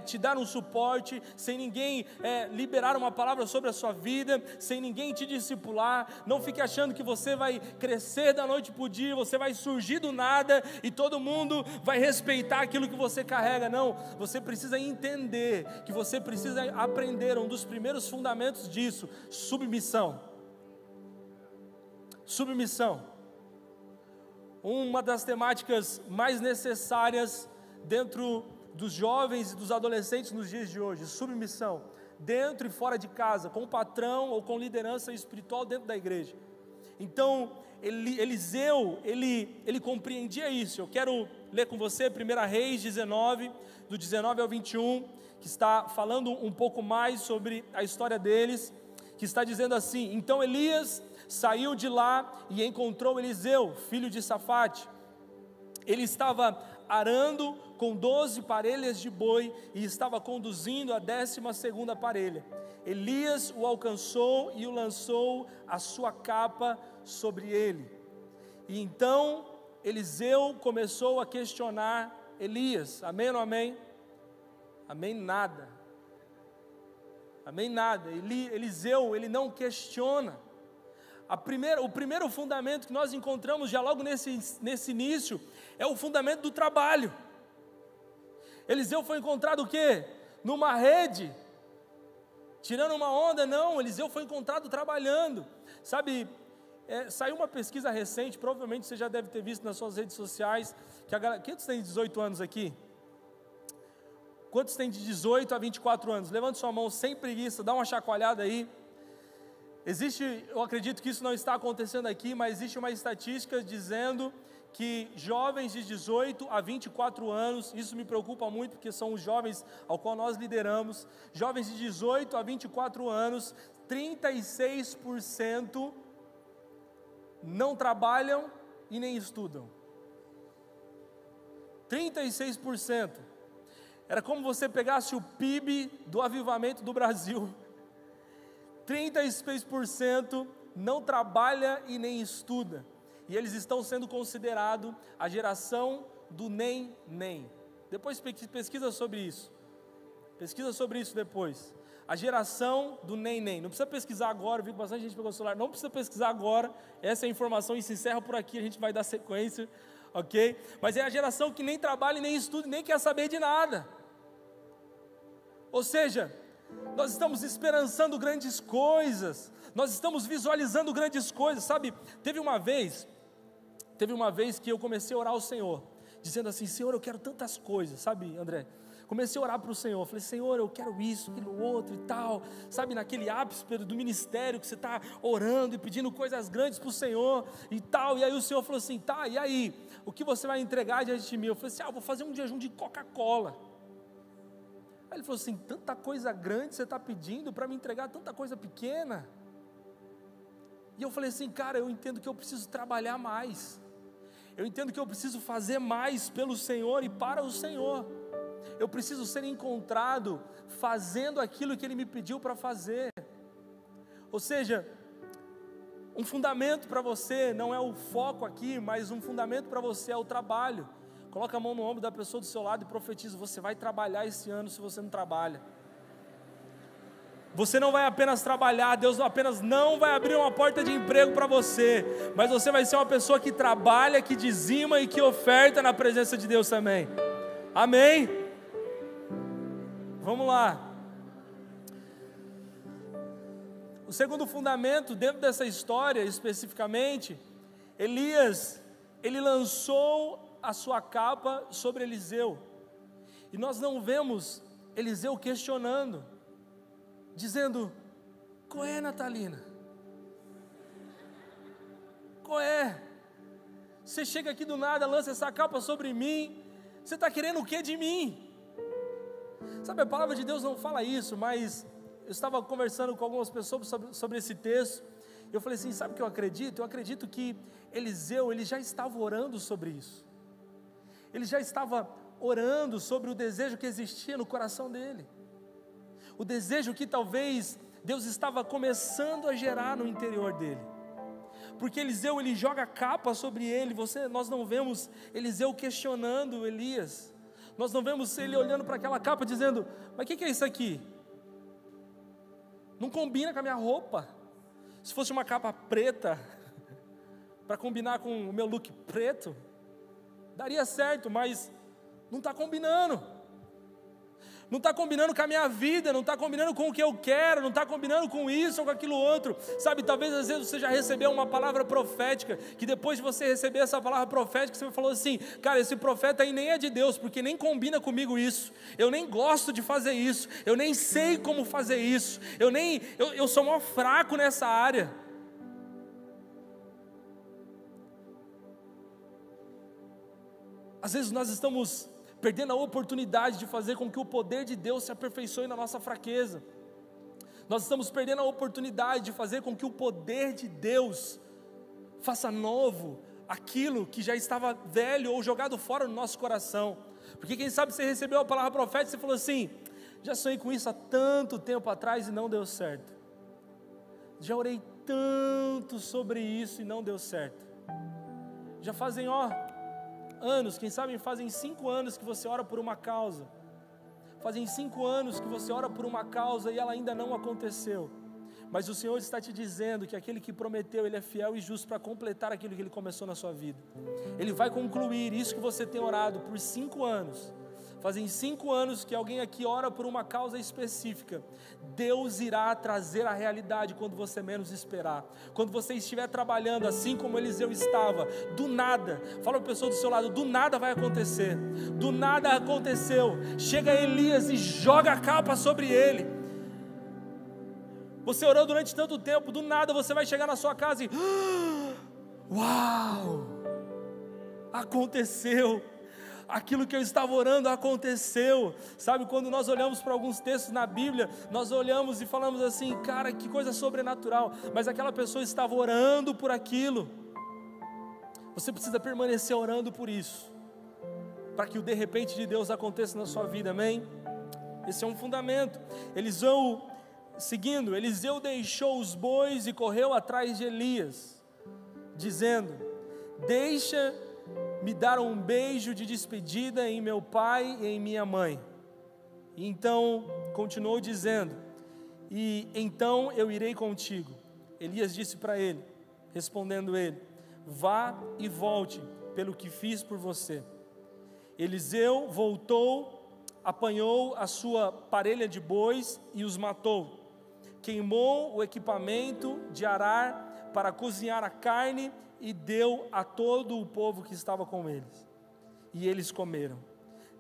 te dar um suporte, sem ninguém liberar uma palavra sobre a sua vida, sem ninguém te discipular. Não fique achando que você vai crescer da noite para o dia, você vai surgir do nada e todo mundo vai respeitar aquilo que você carrega. Não, você precisa entender que você precisa aprender um dos primeiros fundamentos disso: submissão. Submissão. Uma das temáticas mais necessárias dentro dos jovens e dos adolescentes nos dias de hoje. Submissão. Dentro e fora de casa, com o patrão ou com liderança espiritual dentro da igreja. Então, Eliseu, ele compreendia isso. Eu quero ler com você 1 Reis 19, do 19 ao 21, que está falando um pouco mais sobre a história deles, que está dizendo assim: então Elias saiu de lá e encontrou Eliseu, filho de Safate. Ele estava arando com 12 parelhas de boi e estava conduzindo a 12ª parelha. Elias o alcançou e o lançou a sua capa sobre ele. E então Eliseu começou a questionar Elias. Amém ou não amém? Amém nada. Amém nada. Eliseu, ele não questiona. O primeiro fundamento que nós encontramos já logo nesse início é o fundamento do trabalho. Eliseu foi encontrado o quê? Numa rede, tirando uma onda? Não, Eliseu foi encontrado trabalhando. Sabe, saiu uma pesquisa recente, provavelmente você já deve ter visto nas suas redes sociais, que quantos tem 18 anos aqui? Quantos tem de 18 a 24 anos? Levante sua mão sem preguiça, dá uma chacoalhada aí. Eu acredito que isso não está acontecendo aqui, mas existe uma estatística dizendo que jovens de 18 a 24 anos, isso me preocupa muito porque são os jovens ao qual nós lideramos, jovens de 18 a 24 anos, 36% não trabalham e nem estudam. 36%. Era como você pegasse o PIB do avivamento do Brasil. 36% não trabalha e nem estuda. E eles estão sendo considerados a geração do nem. Depois pesquisa sobre isso. Pesquisa sobre isso depois. A geração do nem. Não precisa pesquisar agora, eu vi que bastante gente pegou o celular. Não precisa pesquisar agora. Essa é a informação e se encerra por aqui. A gente vai dar sequência, ok? Mas é a geração que nem trabalha, nem estuda, nem quer saber de nada. Ou seja, nós estamos esperançando grandes coisas, nós estamos visualizando grandes coisas, sabe? Teve uma vez que eu comecei a orar ao Senhor, dizendo assim: Senhor, eu quero tantas coisas, sabe, André? Comecei a orar para o Senhor, falei: Senhor, eu quero isso, aquilo outro e tal, sabe, naquele ápice do ministério que você está orando e pedindo coisas grandes para o Senhor e tal. E aí o Senhor falou assim: tá, e aí, o que você vai entregar diante de mim? Eu falei assim: eu vou fazer um jejum de Coca-Cola. Aí ele falou assim: tanta coisa grande você está pedindo para me entregar tanta coisa pequena? E eu falei assim: cara, eu entendo que eu preciso trabalhar mais, eu entendo que eu preciso fazer mais pelo Senhor e para o Senhor, eu preciso ser encontrado fazendo aquilo que Ele me pediu para fazer. Ou seja, um fundamento para você não é o foco aqui, mas um fundamento para você é o trabalho. Coloca a mão no ombro da pessoa do seu lado e profetiza: você vai trabalhar esse ano se você não trabalha. Você não vai apenas trabalhar, Deus apenas não vai abrir uma porta de emprego para você, mas você vai ser uma pessoa que trabalha, que dizima e que oferta na presença de Deus também. Amém? Vamos lá. O segundo fundamento dentro dessa história especificamente, Elias, ele lançou a sua capa sobre Eliseu, e nós não vemos Eliseu questionando, dizendo: qual é, Natalina? Qual é? Você chega aqui do nada, lança essa capa sobre mim, você está querendo o que de mim? Sabe, a palavra de Deus não fala isso, mas eu estava conversando com algumas pessoas sobre esse texto, e eu falei assim: sabe o que eu acredito? Eu acredito que Eliseu, ele já estava orando sobre isso. Ele já estava orando sobre o desejo que existia no coração dele, o desejo que talvez Deus estava começando a gerar no interior dele, porque Eliseu, ele joga a capa sobre ele. Nós não vemos Eliseu questionando Elias, nós não vemos ele olhando para aquela capa dizendo: mas o que é isso aqui? Não combina com a minha roupa. Se fosse uma capa preta, para combinar com o meu look preto, daria certo, mas não está combinando. não está combinando com a minha vida, não está combinando com o que eu quero, não está combinando com isso ou com aquilo outro, sabe, talvez às vezes você já recebeu uma palavra profética, que depois de você receber essa palavra profética, você falou assim, cara, esse profeta aí nem é de Deus, porque nem combina comigo isso, eu nem gosto de fazer isso, eu nem sei como fazer isso, eu sou mó fraco nessa área. Às vezes nós estamos perdendo a oportunidade de fazer com que o poder de Deus se aperfeiçoe na nossa fraqueza. Nós estamos perdendo a oportunidade de fazer com que o poder de Deus faça novo aquilo que já estava velho ou jogado fora no nosso coração. Porque quem sabe você recebeu a palavra profética e você falou assim, já sonhei com isso há tanto tempo atrás e não deu certo. Já orei tanto sobre isso e não deu certo. Já fazem anos, quem sabe fazem 5 anos que você ora por uma causa, fazem 5 anos que você ora por uma causa e ela ainda não aconteceu, mas o Senhor está te dizendo que aquele que prometeu, Ele é fiel e justo para completar aquilo que Ele começou na sua vida. Ele vai concluir isso que você tem orado por 5 anos, fazem 5 anos que alguém aqui ora por uma causa específica. Deus irá trazer a realidade quando você menos esperar. Quando você estiver trabalhando assim como Eliseu estava, do nada, fala para a pessoa do seu lado, do nada vai acontecer. Do nada aconteceu. Chega Elias e joga a capa sobre ele. Você orou durante tanto tempo, do nada você vai chegar na sua casa e uau! Aconteceu. Aquilo que eu estava orando aconteceu. Sabe, quando nós olhamos para alguns textos na Bíblia, nós olhamos e falamos assim, cara, que coisa sobrenatural, mas aquela pessoa estava orando por aquilo. Você precisa permanecer orando por isso, para que o de repente de Deus aconteça na sua vida, amém? Esse é um fundamento. Eliseu deixou os bois e correu atrás de Elias, dizendo, deixa-me dar um beijo de despedida em meu pai e em minha mãe. E então, continuou dizendo, e então eu irei contigo. Elias disse para ele, respondendo ele, vá e volte pelo que fiz por você. Eliseu voltou, apanhou a sua parelha de bois e os matou. Queimou o equipamento de arar para cozinhar a carne e deu a todo o povo que estava com eles. E eles comeram.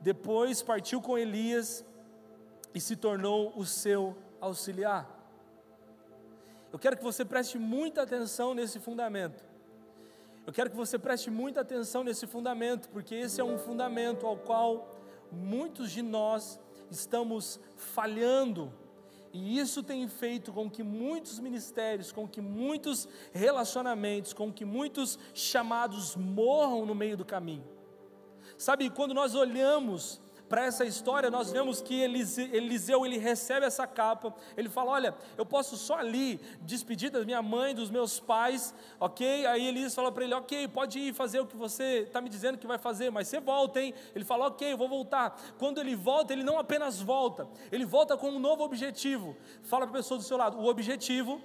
Depois partiu com Elias e se tornou o seu auxiliar. Eu quero que você preste muita atenção nesse fundamento. Eu quero que você preste muita atenção nesse fundamento, porque esse é um fundamento ao qual muitos de nós estamos falhando. E isso tem feito com que muitos ministérios, com que muitos relacionamentos, com que muitos chamados morram no meio do caminho. Sabe, quando nós olhamos para essa história, nós vemos que Eliseu, ele recebe essa capa, ele fala, olha, eu posso só ali, despedir da minha mãe, dos meus pais, ok? Aí Elias fala para ele, ok, pode ir fazer o que você está me dizendo que vai fazer, mas você volta, hein? Ele fala, ok, eu vou voltar. Quando ele volta, ele não apenas volta, ele volta com um novo objetivo. Fala para a pessoa do seu lado, o objetivo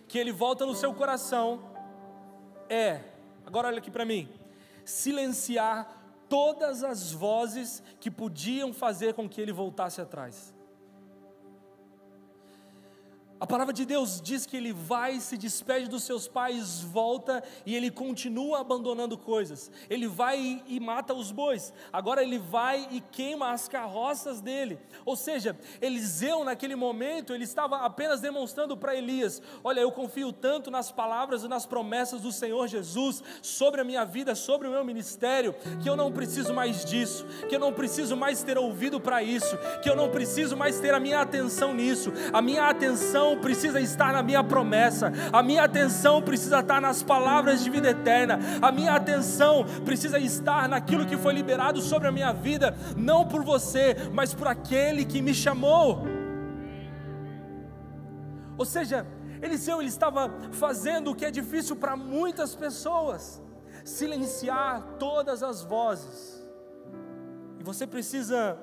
que ele volta no seu coração agora olha aqui para mim, silenciar todas as vozes que podiam fazer com que ele voltasse atrás. A palavra de Deus diz que ele vai, se despede dos seus pais, volta e ele continua abandonando coisas. Ele vai e mata os bois. Agora ele vai e queima as carroças dele. Ou seja, Eliseu naquele momento, ele estava apenas demonstrando para Elias, olha, eu confio tanto nas palavras e nas promessas do Senhor Jesus sobre a minha vida, sobre o meu ministério, que eu não preciso mais disso, que eu não preciso mais ter ouvido para isso, que eu não preciso mais ter a minha atenção nisso. A minha atenção precisa estar na minha promessa, a minha atenção precisa estar nas palavras de vida eterna, a minha atenção precisa estar naquilo que foi liberado sobre a minha vida, não por você, mas por aquele que me chamou. Ou seja, Eliseu, ele estava fazendo o que é difícil para muitas pessoas, silenciar todas as vozes. E você precisa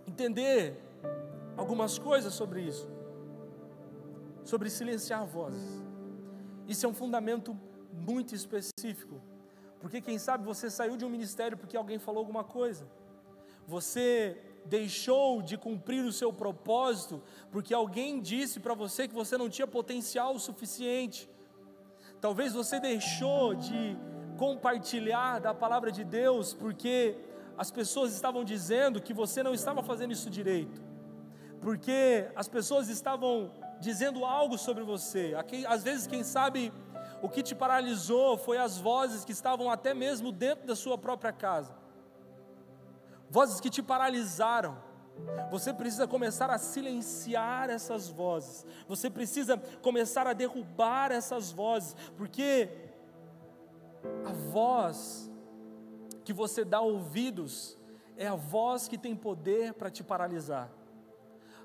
entender algumas coisas sobre isso, sobre silenciar vozes. Isso é um fundamento muito específico, porque quem sabe você saiu de um ministério porque alguém falou alguma coisa, você deixou de cumprir o seu propósito porque alguém disse para você que você não tinha potencial o suficiente. Talvez você deixou de compartilhar da palavra de Deus porque as pessoas estavam dizendo que você não estava fazendo isso direito, porque as pessoas estavam dizendo algo sobre você. Às vezes, quem sabe, o que te paralisou foi as vozes que estavam até mesmo dentro da sua própria casa, vozes que te paralisaram. Você precisa começar a silenciar essas vozes, você precisa começar a derrubar essas vozes, porque a voz que você dá ouvidos é a voz que tem poder para te paralisar.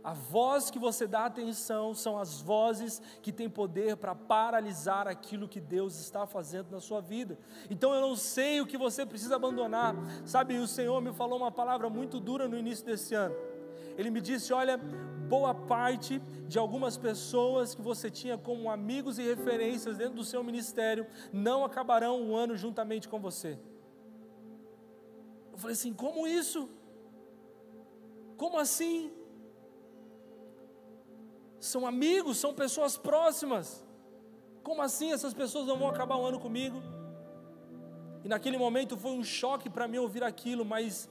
A voz que você dá atenção são as vozes que têm poder para paralisar aquilo que Deus está fazendo na sua vida. Então eu não sei o que você precisa abandonar. Sabe, o Senhor me falou uma palavra muito dura no início desse ano. Ele me disse: olha, boa parte de algumas pessoas que você tinha como amigos e referências dentro do seu ministério não acabarão o ano juntamente com você. Eu falei assim: como isso? Como assim? São amigos, são pessoas próximas. Como assim essas pessoas não vão acabar o ano comigo? E naquele momento foi um choque para mim ouvir aquilo, mas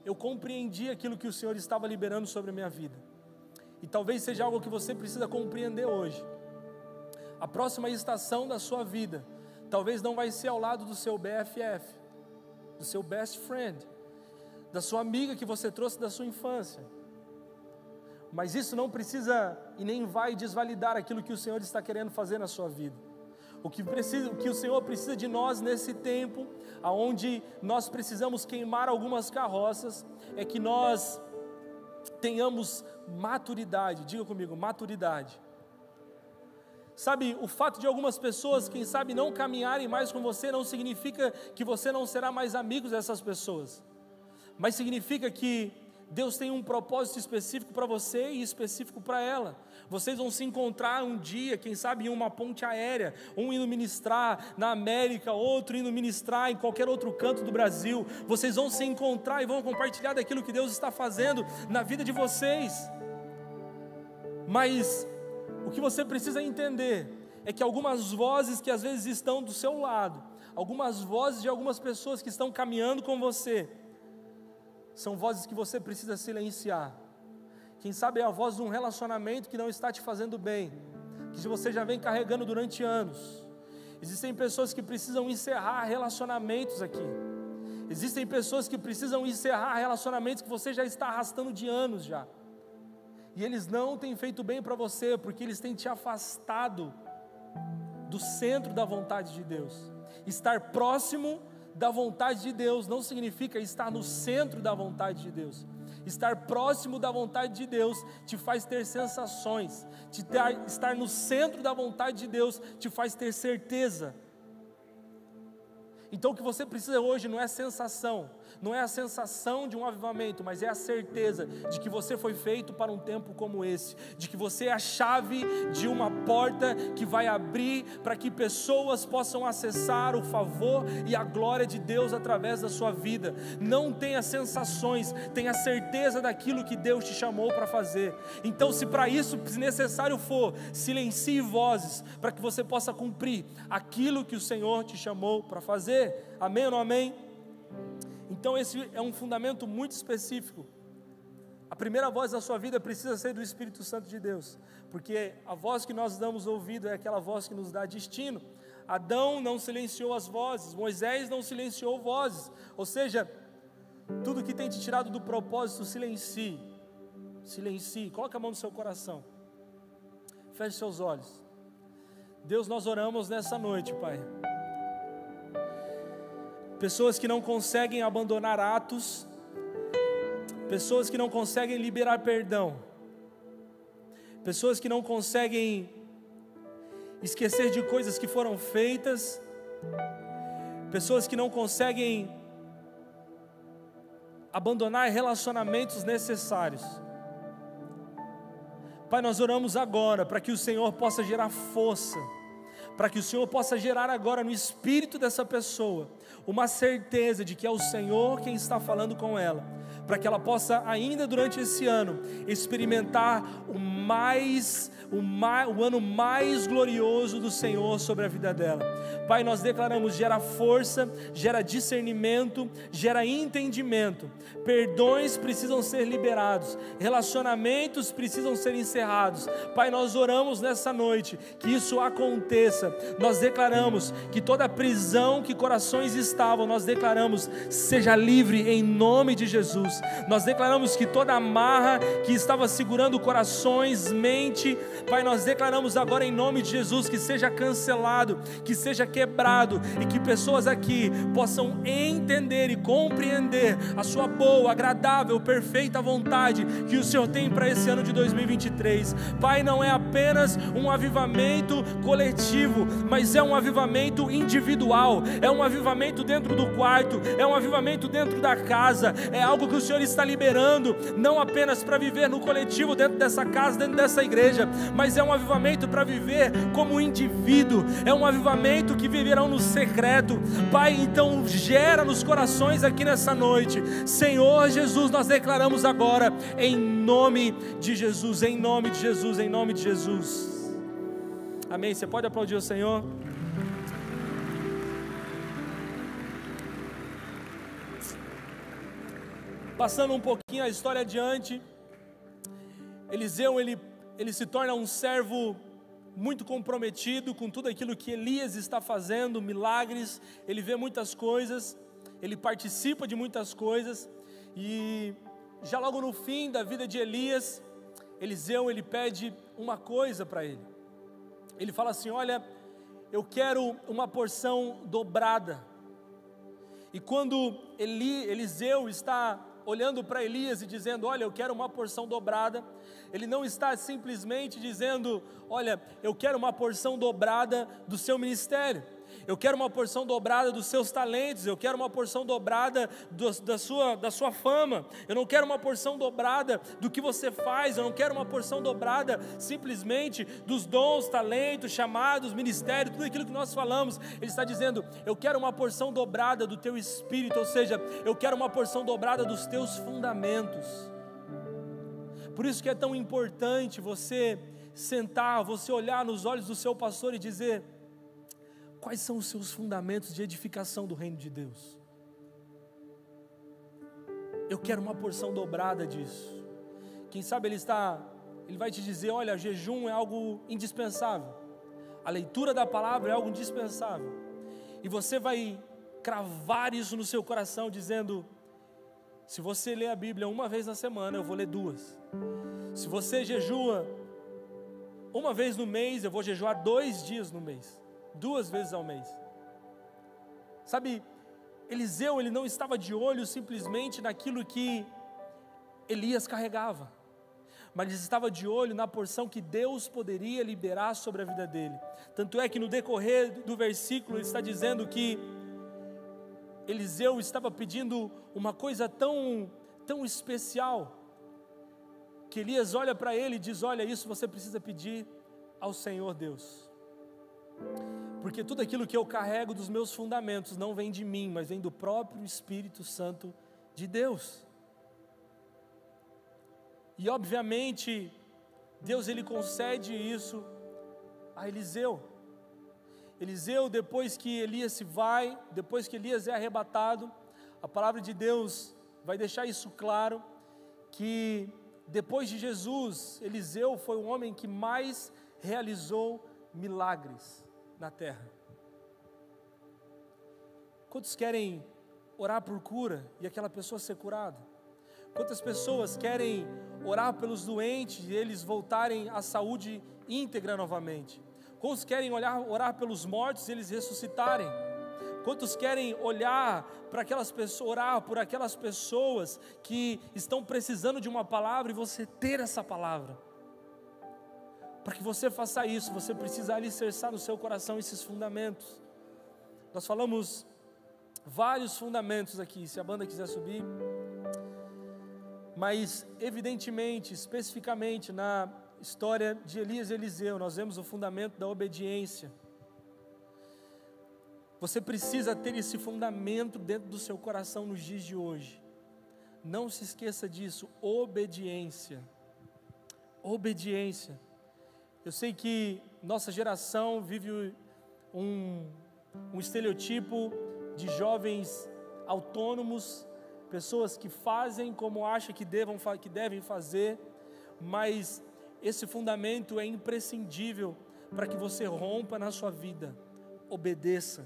eu compreendi aquilo que o Senhor estava liberando sobre a minha vida. E talvez seja algo que você precisa compreender hoje. A próxima estação da sua vida talvez não vai ser ao lado do seu BFF, do seu best friend, da sua amiga que você trouxe da sua infância. Mas isso não precisa e nem vai desvalidar aquilo que o Senhor está querendo fazer na sua vida. O que o Senhor precisa de nós nesse tempo, onde nós precisamos queimar algumas carroças, é que nós tenhamos maturidade. Diga comigo, maturidade. Sabe, o fato de algumas pessoas, quem sabe, não caminharem mais com você, não significa que você não será mais amigo dessas pessoas, mas significa que Deus tem um propósito específico para você e específico para ela. Vocês vão se encontrar um dia, quem sabe em uma ponte aérea, um indo ministrar na América, outro indo ministrar em qualquer outro canto do Brasil. Vocês vão se encontrar e vão compartilhar daquilo que Deus está fazendo na vida de vocês. Mas o que você precisa entender é que algumas vozes que às vezes estão do seu lado, algumas vozes de algumas pessoas que estão caminhando com você, são vozes que você precisa silenciar. Quem sabe é a voz de um relacionamento que não está te fazendo bem, que você já vem carregando durante anos. Existem pessoas que precisam encerrar relacionamentos aqui. Existem pessoas que precisam encerrar relacionamentos que você já está arrastando de anos já. E eles não têm feito bem para você, porque eles têm te afastado do centro da vontade de Deus. Estar próximo da vontade de Deus não significa estar no centro da vontade de Deus. Estar próximo da vontade de Deus te faz ter sensações. Estar no centro da vontade de Deus te faz ter certeza. Então o que você precisa hoje não é sensação, não é a sensação de um avivamento, mas é a certeza de que você foi feito para um tempo como esse, de que você é a chave de uma porta que vai abrir para que pessoas possam acessar o favor e a glória de Deus através da sua vida. Não tenha sensações, tenha certeza daquilo que Deus te chamou para fazer. Então, se para isso necessário for, silencie vozes para que você possa cumprir aquilo que o Senhor te chamou para fazer. Amém ou não amém? Então esse é um fundamento muito específico. A primeira voz da sua vida precisa ser do Espírito Santo de Deus, porque a voz que nós damos ouvido é aquela voz que nos dá destino. Adão não silenciou as vozes, Moisés não silenciou vozes, ou seja, tudo que tem te tirado do propósito, silencie, coloque a mão no seu coração, feche seus olhos. Deus, nós oramos nessa noite, Pai. Pessoas que não conseguem abandonar atos, pessoas que não conseguem liberar perdão, pessoas que não conseguem esquecer de coisas que foram feitas, pessoas que não conseguem abandonar relacionamentos necessários. Pai, nós oramos agora para que o Senhor possa gerar força, para que o Senhor possa gerar agora no espírito dessa pessoa uma certeza de que é o Senhor quem está falando com ela, para que ela possa ainda durante esse ano experimentar o ano mais glorioso do Senhor sobre a vida dela. Pai, nós declaramos: gera força, gera discernimento, gera entendimento. Perdões precisam ser liberados, relacionamentos precisam ser encerrados. Pai, nós oramos nessa noite que isso aconteça. Nós declaramos que toda prisão que corações estavam, nós declaramos, seja livre em nome de Jesus. Nós declaramos que toda amarra que estava segurando corações, mente, Pai, nós declaramos agora em nome de Jesus que seja cancelado, que seja quebrado, e que pessoas aqui possam entender e compreender a sua boa, agradável, perfeita vontade que o Senhor tem para esse ano de 2023. Pai, não é apenas um avivamento coletivo, mas é um avivamento individual, é um avivamento dentro do quarto, é um avivamento dentro da casa, é algo que o Senhor está liberando, não apenas para viver no coletivo dentro dessa casa, dentro dessa igreja, mas é um avivamento para viver como indivíduo, é um avivamento que viverão no secreto. Pai, então gera nos corações aqui nessa noite, Senhor Jesus, nós declaramos agora em nome de Jesus, em nome de Jesus, em nome de Jesus. Amém. Você pode aplaudir o Senhor? Passando um pouquinho a história adiante, Eliseu, ele se torna um servo muito comprometido com tudo aquilo que Elias está fazendo, milagres, ele vê muitas coisas, ele participa de muitas coisas, e já logo no fim da vida de Elias, Eliseu, ele pede uma coisa para ele. Ele fala assim: olha, eu quero uma porção dobrada. E quando Eliseu está olhando para Elias e dizendo: olha, eu quero uma porção dobrada, ele não está simplesmente dizendo: olha, eu quero uma porção dobrada do seu ministério, eu quero uma porção dobrada dos seus talentos, eu quero uma porção dobrada da sua fama, eu não quero uma porção dobrada do que você faz, eu não quero uma porção dobrada simplesmente dos dons, talentos, chamados, ministério, tudo aquilo que nós falamos. Ele está dizendo: eu quero uma porção dobrada do teu espírito, ou seja, eu quero uma porção dobrada dos teus fundamentos. Por isso que é tão importante você sentar, você olhar nos olhos do seu pastor e dizer: quais são os seus fundamentos de edificação do reino de Deus? Eu quero uma porção dobrada disso. Quem sabe ele vai te dizer: olha, jejum é algo indispensável, a leitura da palavra é algo indispensável, e você vai cravar isso no seu coração dizendo: se você lê a Bíblia uma vez na semana, eu vou ler 2. Se você jejua uma vez no mês, eu vou jejuar 2 dias no mês, 2 vezes ao mês. Sabe, Eliseu, ele não estava de olho simplesmente naquilo que Elias carregava, mas ele estava de olho na porção que Deus poderia liberar sobre a vida dele. Tanto é que no decorrer do versículo ele está dizendo que Eliseu estava pedindo uma coisa tão especial, que Elias olha para ele e diz: olha, isso você precisa pedir ao Senhor Deus, porque tudo aquilo que eu carrego dos meus fundamentos não vem de mim, mas vem do próprio Espírito Santo de Deus. E obviamente Deus, ele concede isso a Eliseu. Eliseu, depois que Elias se vai, depois que Elias é arrebatado, a palavra de Deus vai deixar isso claro, que depois de Jesus, Eliseu foi o homem que mais realizou milagres na terra. Quantos querem orar por cura e aquela pessoa ser curada? Quantas pessoas querem orar pelos doentes e eles voltarem à saúde íntegra novamente? Quantos querem orar pelos mortos e eles ressuscitarem? Quantos querem orar por aquelas pessoas que estão precisando de uma palavra e você ter essa palavra? Para que você faça isso, você precisa alicerçar no seu coração esses fundamentos. Nós falamos vários fundamentos aqui, se a banda quiser subir, mas evidentemente, especificamente na história de Elias e Eliseu, nós vemos o fundamento da obediência. Você precisa ter esse fundamento dentro do seu coração nos dias de hoje. Não se esqueça disso, obediência. Obediência. Eu sei que nossa geração vive um estereotipo de jovens autônomos, pessoas que fazem como acham que devem fazer, mas esse fundamento é imprescindível para que você rompa na sua vida. Obedeça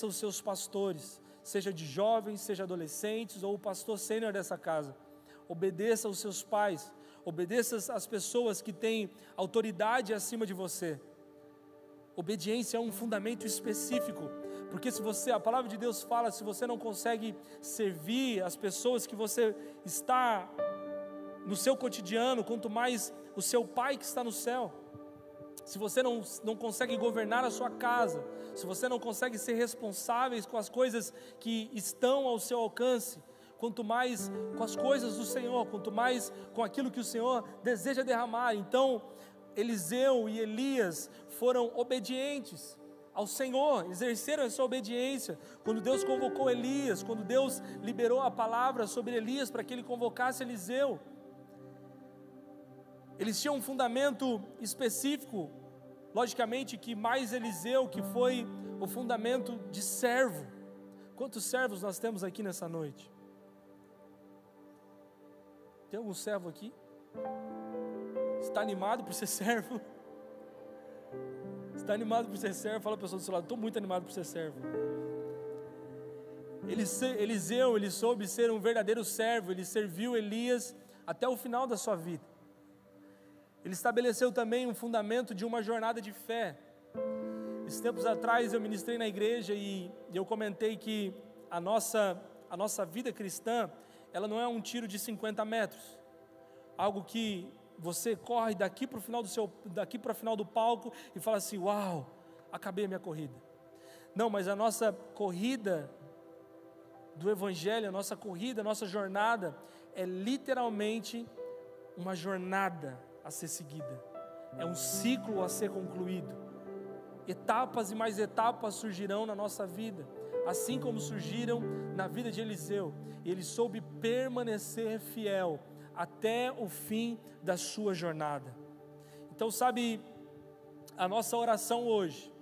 aos seus pastores, seja de jovens, seja adolescentes, ou o pastor sênior dessa casa. Obedeça aos seus pais, obedeça às pessoas que têm autoridade acima de você. Obediência é um fundamento específico, porque a palavra de Deus fala, se você não consegue servir as pessoas que você está no seu cotidiano, quanto mais o seu Pai que está no céu. Se você não consegue governar a sua casa, se você não consegue ser responsáveis com as coisas que estão ao seu alcance, quanto mais com as coisas do Senhor, quanto mais com aquilo que o Senhor deseja derramar. Então, Eliseu e Elias foram obedientes ao Senhor, exerceram essa obediência. Quando Deus convocou Elias, quando Deus liberou a palavra sobre Elias para que ele convocasse Eliseu, eles tinham um fundamento específico, logicamente que mais Eliseu, que foi o fundamento de servo. Quantos servos nós temos aqui nessa noite? Tem algum servo aqui? Está animado por ser servo? Está animado por ser servo? Fala a pessoa do seu lado, estou muito animado por ser servo. Eliseu, ele soube ser um verdadeiro servo, ele serviu Elias até o final da sua vida. Ele estabeleceu também um fundamento de uma jornada de fé. Esses tempos atrás eu ministrei na igreja e eu comentei que a nossa vida cristã, ela não é um tiro de 50 metros, algo que você corre daqui para o final do palco e fala assim, uau, acabei a minha corrida. Não, mas a nossa corrida do Evangelho, a nossa jornada é literalmente uma jornada a ser seguida, é um ciclo a ser concluído. Etapas e mais etapas surgirão na nossa vida, assim como surgiram na vida de Eliseu. Ele soube permanecer fiel até o fim da sua jornada. Então, sabe, a nossa oração hoje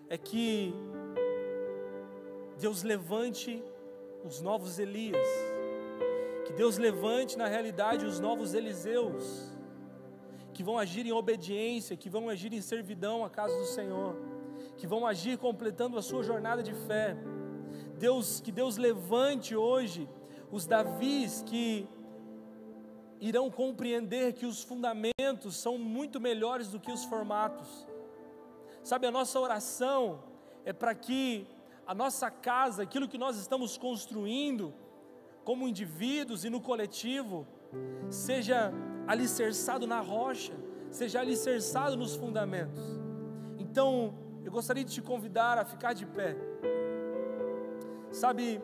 é que Deus levante os novos Elias, que Deus levante na realidade os novos Eliseus, que vão agir em obediência, que vão agir em servidão à casa do Senhor, que vão agir completando a sua jornada de fé. Que Deus levante hoje os Davis que irão compreender que os fundamentos são muito melhores do que os formatos. Sabe, a nossa oração é para que a nossa casa, aquilo que nós estamos construindo como indivíduos e no coletivo, seja alicerçado na rocha, seja alicerçado nos fundamentos. Então, eu gostaria de te convidar a ficar de pé. Sabe,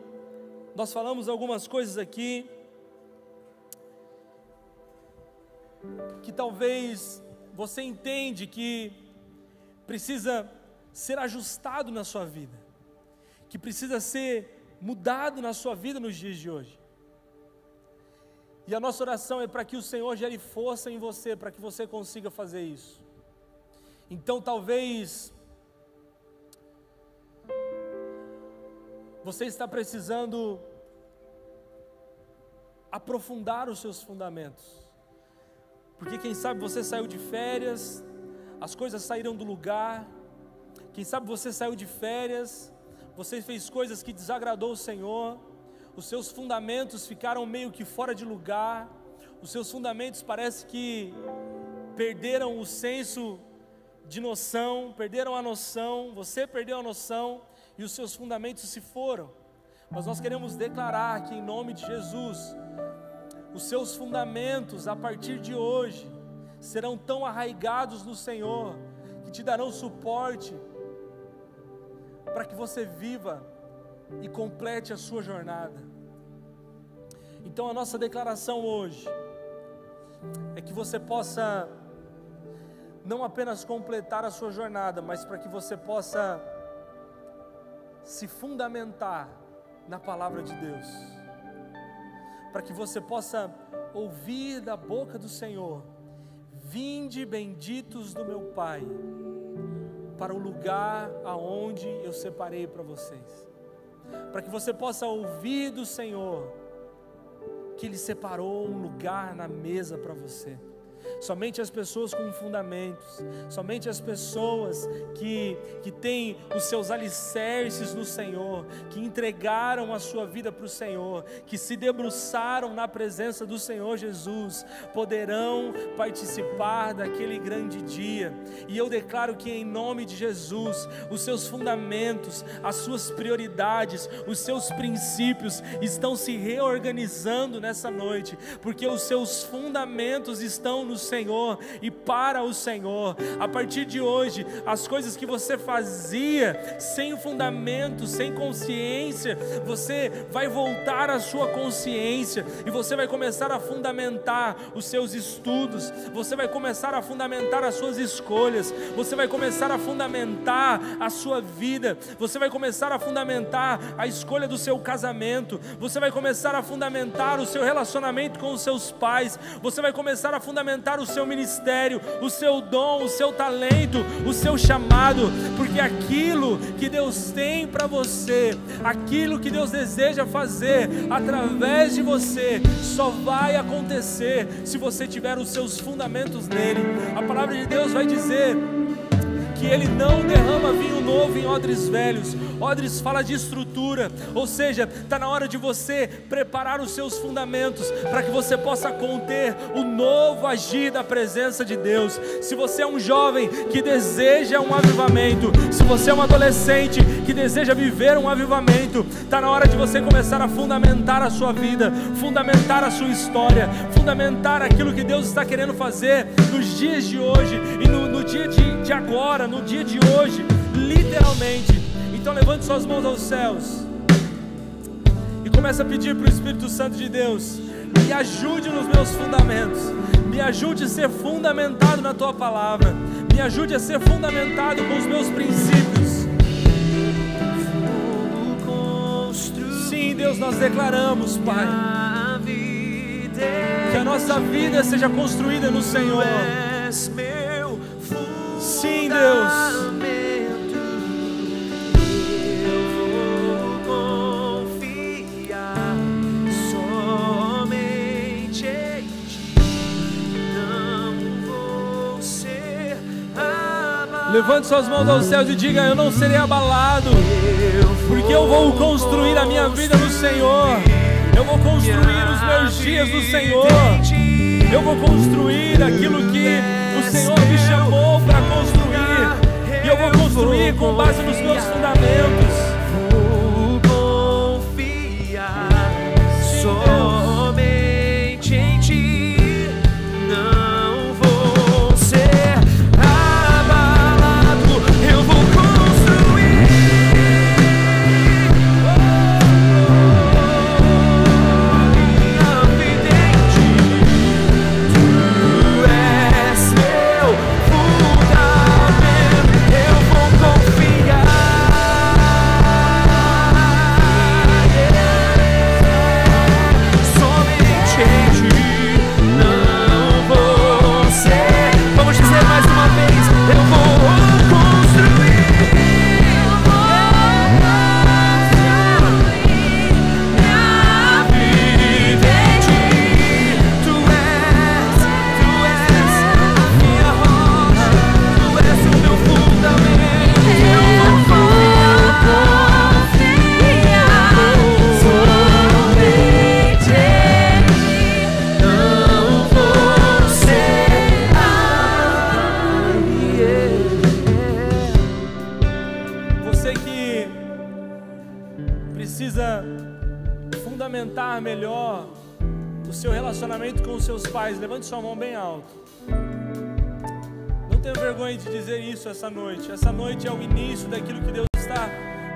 nós falamos algumas coisas aqui que talvez você entende que precisa ser ajustado na sua vida, que precisa ser mudado na sua vida nos dias de hoje. E a nossa oração é para que o Senhor gere força em você, para que você consiga fazer isso. Então talvez você está precisando aprofundar os seus fundamentos, porque quem sabe você saiu de férias, as coisas saíram do lugar, quem sabe você saiu de férias, você fez coisas que desagradou o Senhor, os seus fundamentos ficaram meio que fora de lugar, os seus fundamentos parece que perderam o senso de noção, perderam a noção, você perdeu a noção e os seus fundamentos se foram. Mas nós queremos declarar que em nome de Jesus, os seus fundamentos a partir de hoje serão tão arraigados no Senhor, que te darão suporte para que você viva e complete a sua jornada. Então a nossa declaração hoje é que você possa não apenas completar a sua jornada, mas para que você possa se fundamentar na palavra de Deus, para que você possa ouvir da boca do Senhor: vinde benditos do meu Pai, para o lugar aonde eu separei para vocês. Para que você possa ouvir do Senhor que Ele separou um lugar na mesa para você. Somente as pessoas com fundamentos, somente as pessoas que têm os seus alicerces no Senhor, que entregaram a sua vida para o Senhor, que se debruçaram na presença do Senhor Jesus, poderão participar daquele grande dia. E eu declaro que em nome de Jesus, os seus fundamentos, as suas prioridades, os seus princípios estão se reorganizando nessa noite, porque os seus fundamentos estão no Senhor e para o Senhor. A partir de hoje, as coisas que você fazia sem fundamento, sem consciência, você vai voltar à sua consciência e você vai começar a fundamentar os seus estudos, você vai começar a fundamentar as suas escolhas, você vai começar a fundamentar a sua vida, você vai começar a fundamentar a escolha do seu casamento, você vai começar a fundamentar o seu relacionamento com os seus pais, você vai começar a fundamentar o seu ministério, o seu dom, o seu talento, o seu chamado, porque aquilo que Deus tem para você, aquilo que Deus deseja fazer através de você, só vai acontecer se você tiver os seus fundamentos nele. A palavra de Deus vai dizer que Ele não derrama vinho novo em odres velhos. Odres fala de estrutura, ou seja, está na hora de você preparar os seus fundamentos, para que você possa conter o novo agir da presença de Deus. Se você é um jovem que deseja um avivamento, se você é um adolescente que deseja viver um avivamento, está na hora de você começar a fundamentar a sua vida, fundamentar a sua história, fundamentar aquilo que Deus está querendo fazer nos dias de hoje e no dia de agora, no dia de hoje, literalmente. Então levante suas mãos aos céus e comece a pedir para o Espírito Santo de Deus: me ajude nos meus fundamentos, me ajude a ser fundamentado na Tua Palavra, me ajude a ser fundamentado com os meus princípios. Sim, Deus, nós declaramos, Pai, que a nossa vida seja construída no Senhor. Sim, Deus. Levante suas mãos aos céus e diga: eu não serei abalado, porque eu vou construir a minha vida no Senhor, eu vou construir os meus dias no Senhor, eu vou construir aquilo que o Senhor me chamou para construir, e eu vou construir com base nos meus fundamentos. Vou confiar somente em Ti, não vou ser abalado, eu vou construir. Minha vida em Ti, Tu és meu fundamento, eu vou confiar. Somente em Ti, não vou ser. Vamos dizer mais uma vez: eu vou construir. Minha vida em Ti, Tu és a minha rocha, Tu és o meu fundamento. Eu vou confiar somente em Ti, não vou ser abalado. Você que precisa fundamentar melhor o seu relacionamento com os seus pais, levante sua mão bem alto. Não tenha vergonha de dizer isso essa noite. Essa noite é o início daquilo que Deus está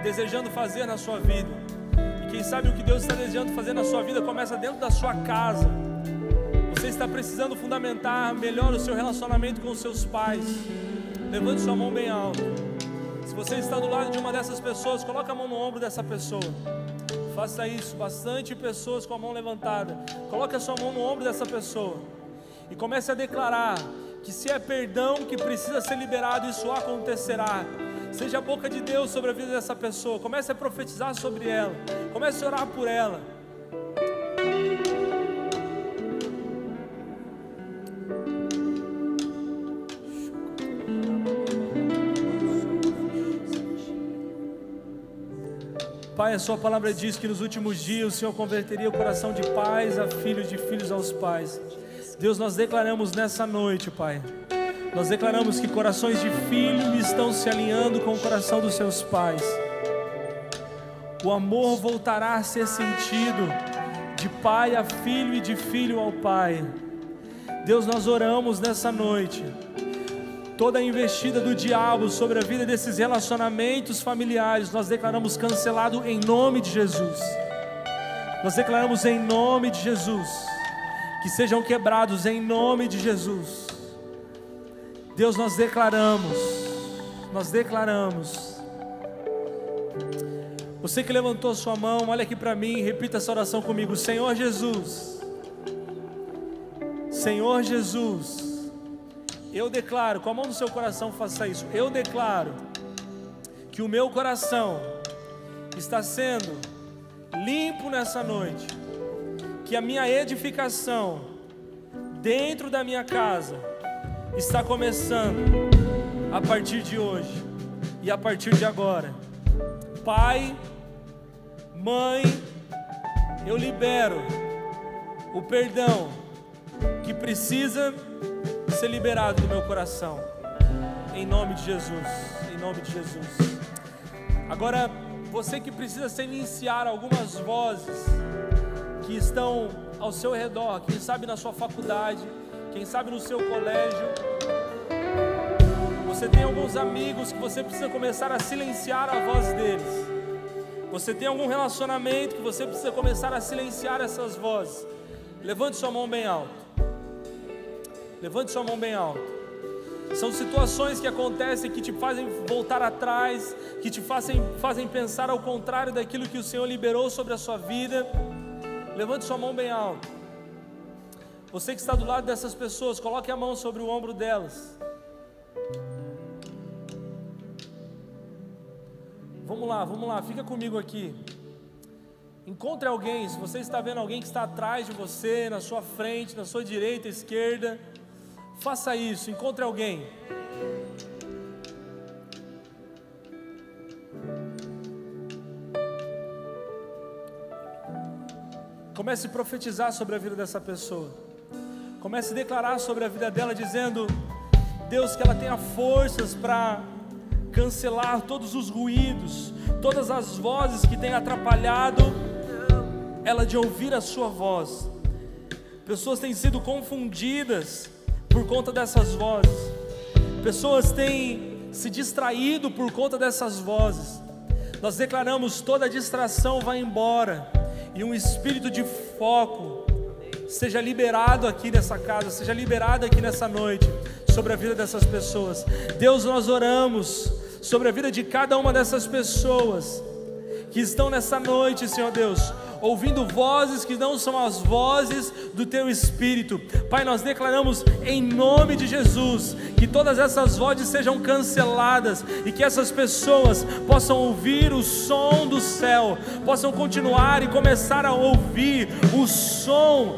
desejando fazer na sua vida. E quem sabe o que Deus está desejando fazer na sua vida começa dentro da sua casa. Você está precisando fundamentar melhor o seu relacionamento com os seus pais. Levante sua mão bem alto. Se você está do lado de uma dessas pessoas, coloque a mão no ombro dessa pessoa. Faça isso, bastante pessoas com a mão levantada. Coloque a sua mão no ombro dessa pessoa e comece a declarar que se é perdão que precisa ser liberado, isso acontecerá. Seja a boca de Deus sobre a vida dessa pessoa. Comece a profetizar sobre ela. Comece a orar por ela. Pai, a sua palavra diz que nos últimos dias o Senhor converteria o coração de pais a filhos, de filhos aos pais. Deus, nós declaramos nessa noite, Pai, nós declaramos que corações de filho estão se alinhando com o coração dos seus pais. O amor voltará a ser sentido de pai a filho e de filho ao pai. Deus, nós oramos nessa noite, toda a investida do diabo sobre a vida desses relacionamentos familiares, nós declaramos cancelado em nome de Jesus. Nós declaramos em nome de Jesus, que sejam quebrados em nome de Jesus. Deus, nós declaramos. Você que levantou sua mão, olha aqui para mim, repita essa oração comigo. Senhor Jesus, Senhor Jesus, eu declaro, com a mão no seu coração faça isso. Eu declaro que o meu coração está sendo limpo nessa noite, que a minha edificação dentro da minha casa está começando a partir de hoje e a partir de agora. Pai, mãe, eu libero o perdão que precisa ser liberado do meu coração, em nome de Jesus, em nome de Jesus. Agora, você que precisa silenciar algumas vozes que estão ao seu redor, quem sabe na sua faculdade, quem sabe no seu colégio, você tem alguns amigos que você precisa começar a silenciar a voz deles. Você tem algum relacionamento que você precisa começar a silenciar essas vozes. Levante sua mão bem alto. Levante sua mão bem alto. São situações que acontecem que te fazem voltar atrás, que te fazem pensar ao contrário daquilo que o Senhor liberou sobre a sua vida. Levante sua mão bem alto. Você que está do lado dessas pessoas, coloque a mão sobre o ombro delas. Vamos lá, fica comigo aqui. Encontre alguém, se você está vendo alguém que está atrás de você, na sua frente, na sua direita, esquerda, faça isso, encontre alguém. Comece a profetizar sobre a vida dessa pessoa. Comece a declarar sobre a vida dela, dizendo: Deus, que ela tenha forças para cancelar todos os ruídos, todas as vozes que têm atrapalhado ela de ouvir a sua voz. Pessoas têm sido confundidas por conta dessas vozes. Pessoas têm se distraído por conta dessas vozes. Nós declaramos: toda distração vai embora e um espírito de foco seja liberado aqui nessa casa, seja liberado aqui nessa noite sobre a vida dessas pessoas. Deus, nós oramos sobre a vida de cada uma dessas pessoas que estão nessa noite, Senhor Deus, ouvindo vozes que não são as vozes do Teu Espírito. Pai, nós declaramos em nome de Jesus que todas essas vozes sejam canceladas e que essas pessoas possam ouvir o som do céu, possam continuar e começar a ouvir o som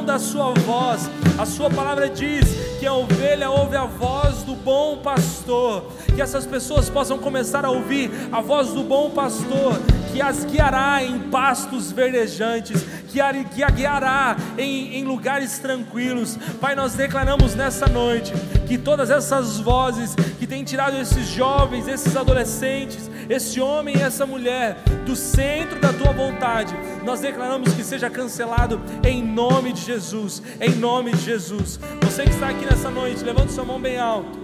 da Sua voz. A Sua palavra diz que a ovelha ouve a voz do bom pastor, que essas pessoas possam começar a ouvir a voz do bom pastor, que as guiará em pastos verdejantes, que a guiará em lugares tranquilos. Pai, nós declaramos nessa noite que todas essas vozes que têm tirado esses jovens, esses adolescentes, esse homem e essa mulher do centro da Tua vontade, nós declaramos que seja cancelado em nome de Jesus, em nome de Jesus. Você que está aqui nessa noite, levante sua mão bem alto,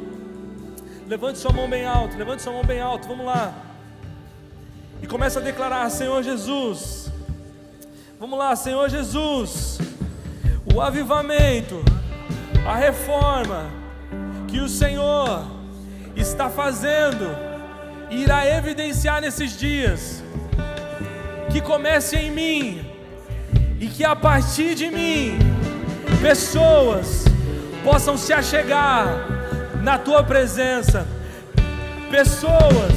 levante sua mão bem alto, levante sua mão bem alto, vamos lá. E começa a declarar: Senhor Jesus, vamos lá, Senhor Jesus, o avivamento, a reforma que o Senhor está fazendo, irá evidenciar nesses dias que comece em mim e que a partir de mim pessoas possam se achegar na tua presença, pessoas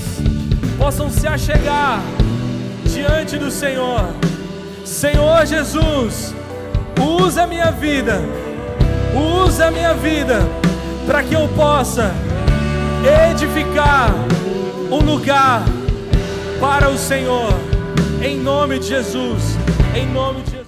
possam se achegar diante do Senhor. Senhor Jesus, usa a minha vida para que eu possa edificar um lugar para o Senhor, em nome de Jesus, em nome de Jesus.